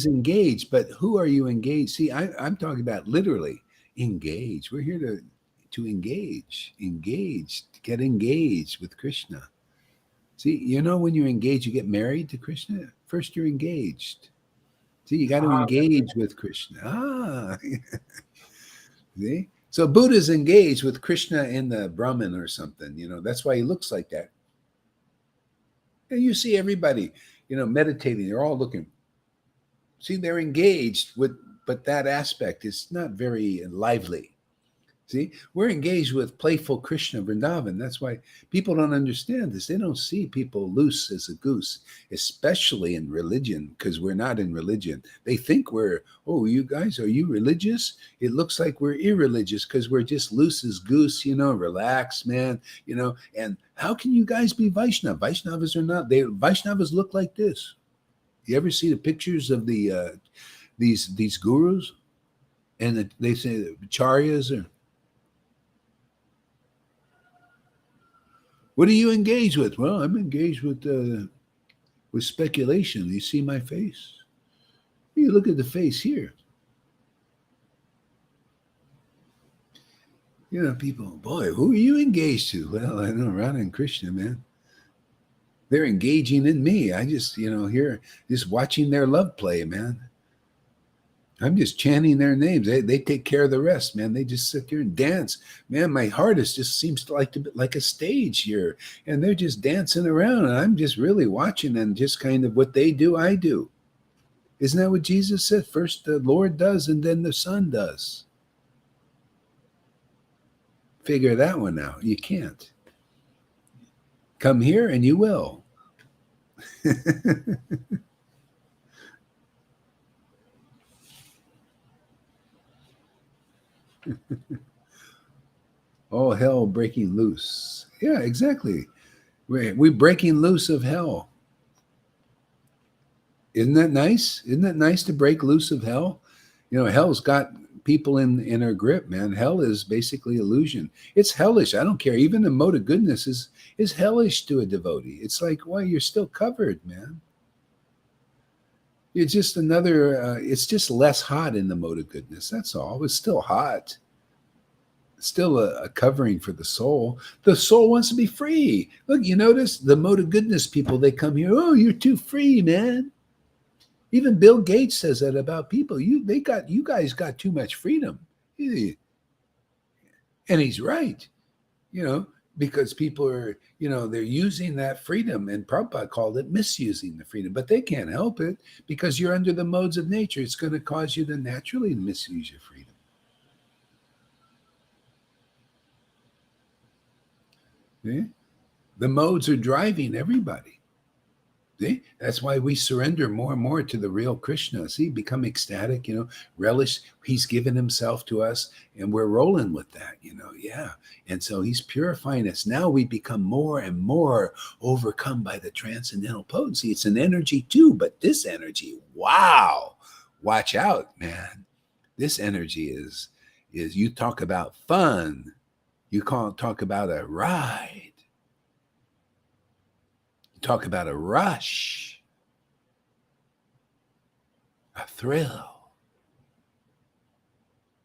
engaged, but who are you engaged? See, I'm talking about literally engage. We're here to engage, get engaged with Krishna. See, when you're engaged, you get married to Krishna. First, you're engaged. See, you got to engage with Krishna. See? So Buddha's engaged with Krishna in the Brahman or something. That's why he looks like that. And you see everybody, meditating. They're all looking. See, they're engaged but that aspect is not very lively. See, we're engaged with playful Krishna Vrindavan. That's why people don't understand this. They don't see people loose as a goose, especially in religion, because we're not in religion. They think you guys, are you religious? It looks like we're irreligious because we're just loose as goose, relax, man, and how can you guys be Vaishnava? Vaishnavas are not. Vaishnavas look like this. You ever see the pictures of the these gurus? And they say charyas are. What are you engaged with? Well, I'm engaged with speculation. You see my face? You look at the face here. You know, people, boy, who are you engaged to? Well, I know Radha and Krishna, man. They're engaging in me. I just, here, just watching their love play, man. I'm just chanting their names. They take care of the rest, man. They just sit there and dance. Man, my heart is just seems to like a stage here. And they're just dancing around. And I'm just really watching and just kind of what they do, I do. Isn't that what Jesus said? First the Lord does and then the Son does. Figure that one out. You can't. Come here and you will. All hell breaking loose. Yeah, exactly. We're breaking loose of hell. Isn't that nice? Isn't that nice to break loose of hell? Hell's got people in our grip, man. Hell is basically illusion. It's hellish. I don't care. Even the mode of goodness is hellish to a devotee. It's like, well, you're still covered, man. It's just it's just less hot in the mode of goodness. That's all. It's still hot. Still a covering for the soul. The soul wants to be free. Look, you notice the mode of goodness people, they come here. Oh, you're too free, man. Even Bill Gates says that about people. You guys got too much freedom. And he's right, because people are, they're using that freedom, and Prabhupada called it misusing the freedom, but they can't help it because you're under the modes of nature. It's going to cause you to naturally misuse your freedom. See? The modes are driving everybody. See? That's why we surrender more and more to the real Krishna. See, become ecstatic, relish. He's given himself to us and we're rolling with that, yeah. And so he's purifying us. Now we become more and more overcome by the transcendental potency. It's an energy too, but this energy, wow, watch out, man. This energy is you talk about fun. You can't talk about a ride. Talk about a rush, a thrill.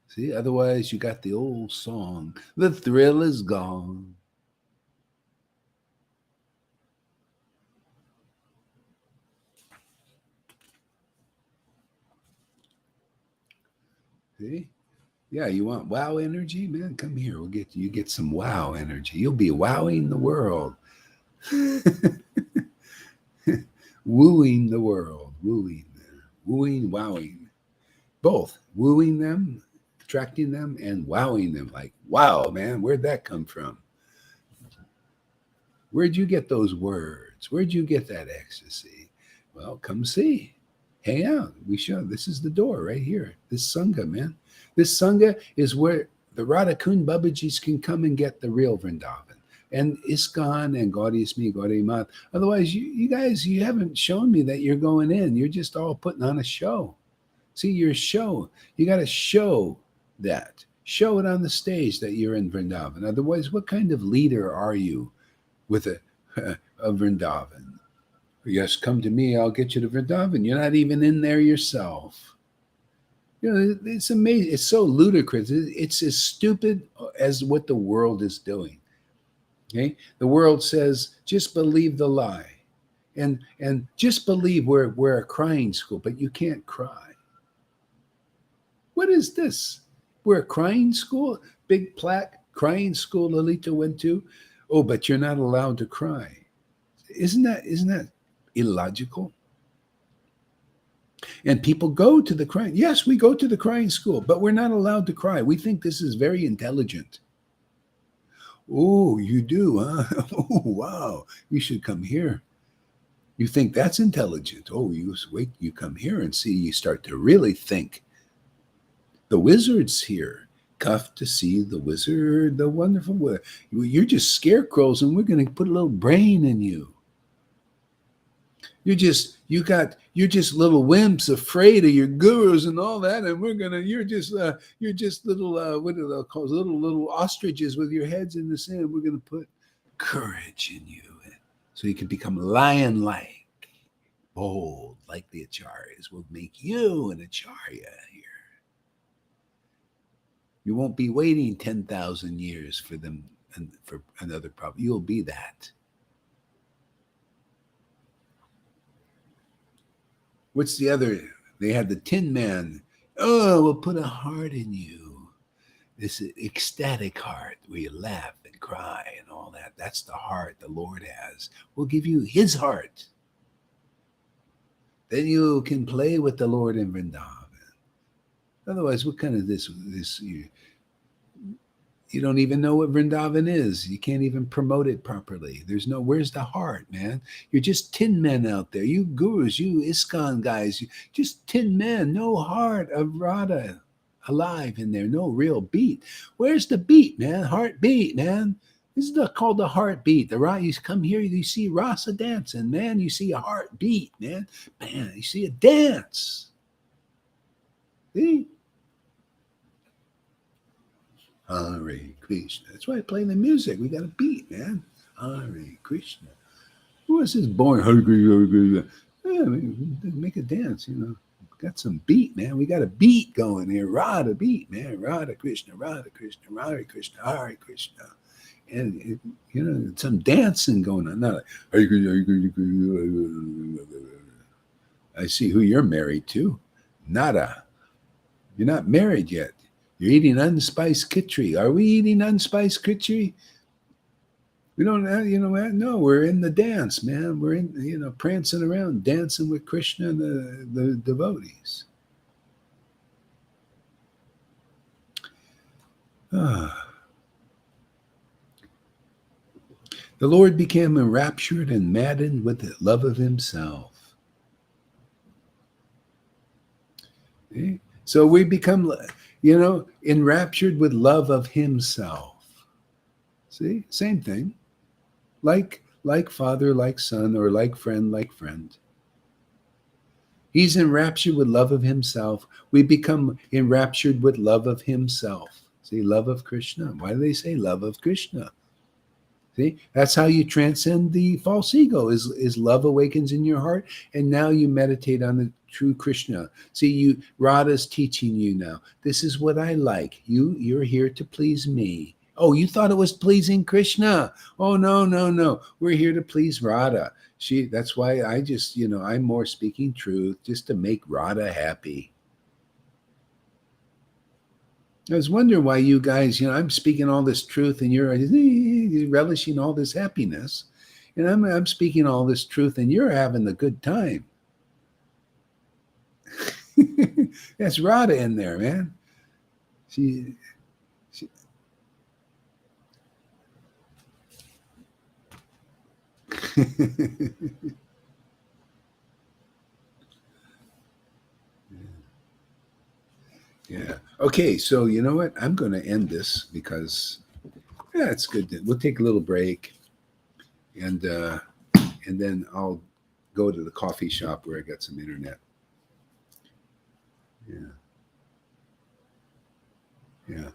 See, otherwise you got the old song, the thrill is gone. See? Yeah, you want wow energy? Man, come here. We'll get you get some wow energy. You'll be wowing the world. Wooing the world, wooing, wowing, both wooing them, attracting them, and wowing them. Like, wow, man, where'd that come from? Where'd you get those words? Where'd you get that ecstasy? Well, come see, hang out. We show. This is the door right here. This Sangha, man. This Sangha is where the Radhakund Babajis can come and get the real Vrindavan. And ISKCON and Gaudiya Me, Gaudiya Math. Otherwise, you guys, you haven't shown me that you're going in. You're just all putting on a show. See, your show. You got to show that. Show it on the stage that you're in Vrindavan. Otherwise, what kind of leader are you with a Vrindavan? Yes, come to me. I'll get you to Vrindavan. You're not even in there yourself. It's amazing. It's so ludicrous. It's as stupid as what the world is doing. Okay? The world says, just believe the lie. And just believe we're a crying school, but you can't cry. What is this? We're a crying school? Big plaque, crying school Lalita went to. Oh, but you're not allowed to cry. Isn't that illogical? And people go to the crying. Yes, we go to the crying school, but we're not allowed to cry. We think this is very intelligent. Oh, you do, huh? Oh, wow. You should come here. You think that's intelligent. Oh, you come here and see, you start to really think. The wizard's here. Cuff to see the wizard, the wonderful wizard. You're just scarecrows and we're going to put a little brain in you. You're just little wimps afraid of your gurus and all that, and you're just little what are they called? Little ostriches with your heads in the sand. We're gonna put courage in you, so you can become lion-like, bold, like the acharyas will make you an acharya here. You won't be waiting 10,000 years for them and for another problem. You'll be that. What's the other? They had the Tin Man. Oh, we'll put a heart in you. This ecstatic heart where you laugh and cry and all that. That's the heart the Lord has. We'll give you his heart. Then you can play with the Lord in Vrindavan. Otherwise, what kind of this you don't even know what Vrindavan is. You can't even promote it properly. Where's the heart, man? You're just tin men out there. You gurus, you ISKCON guys, just tin men, no heart of Radha alive in there, no real beat. Where's the beat, man? Heartbeat, man. This is called the heartbeat. You come here, you see Rasa dancing, man. You see a heartbeat, man. Man, you see a dance. See? Hare Krishna. That's why I play the music. We got a beat, man. Hare Krishna. Who was this born? Hare Krishna, Hare Krishna. Yeah, make a dance, Got some beat, man. We got a beat going here. Radha beat, man. Radha Krishna, Hare Krishna, Hare Krishna. And, some dancing going on. Not like, Hare Krishna, Hare Krishna. I see who you're married to. Nada. You're not married yet. You're eating unspiced khichdi. Are we eating unspiced khichdi? We don't have, no, we're in the dance, man. We're in, prancing around, dancing with Krishna and the devotees. The Lord became enraptured and maddened with the love of himself. Okay? So we become, enraptured with love of himself. See, same thing. Like father, like son, or like friend. He's enraptured with love of himself. We become enraptured with love of himself. See, love of Krishna. Why do they say love of Krishna? See, that's how you transcend the false ego, is love awakens in your heart, and now you meditate on the true Krishna. See, Radha's teaching you now. This is what I like. You're here to please me. Oh, you thought it was pleasing Krishna? Oh, no. We're here to please Radha. That's why I just, I'm more speaking truth just to make Radha happy. I was wondering why you guys, I'm speaking all this truth and you're relishing all this happiness. And I'm speaking all this truth and you're having a good time. That's Radha in there, man. She Yeah. Okay, so you know what? I'm going to end this because it's good. We'll take a little break, and then I'll go to the coffee shop where I got some internet. Yeah.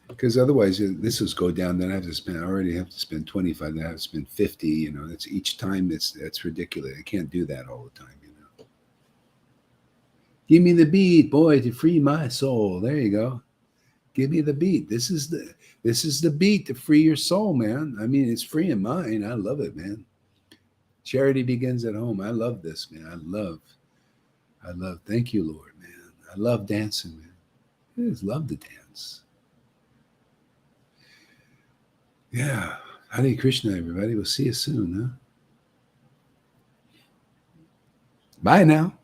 Because otherwise, this will go down. Then I already have to spend 25. Then I have to spend 50. That's each time. That's ridiculous. I can't do that all the time. Give me the beat, boy, to free my soul. There you go. Give me the beat. This is the beat to free your soul, man. I mean, it's freeing mine. I love it, man. Charity begins at home. I love this, man. I love. Thank you, Lord, man. I love dancing, man. I just love to dance. Yeah. Hare Krishna, everybody. We'll see you soon, huh? Bye now.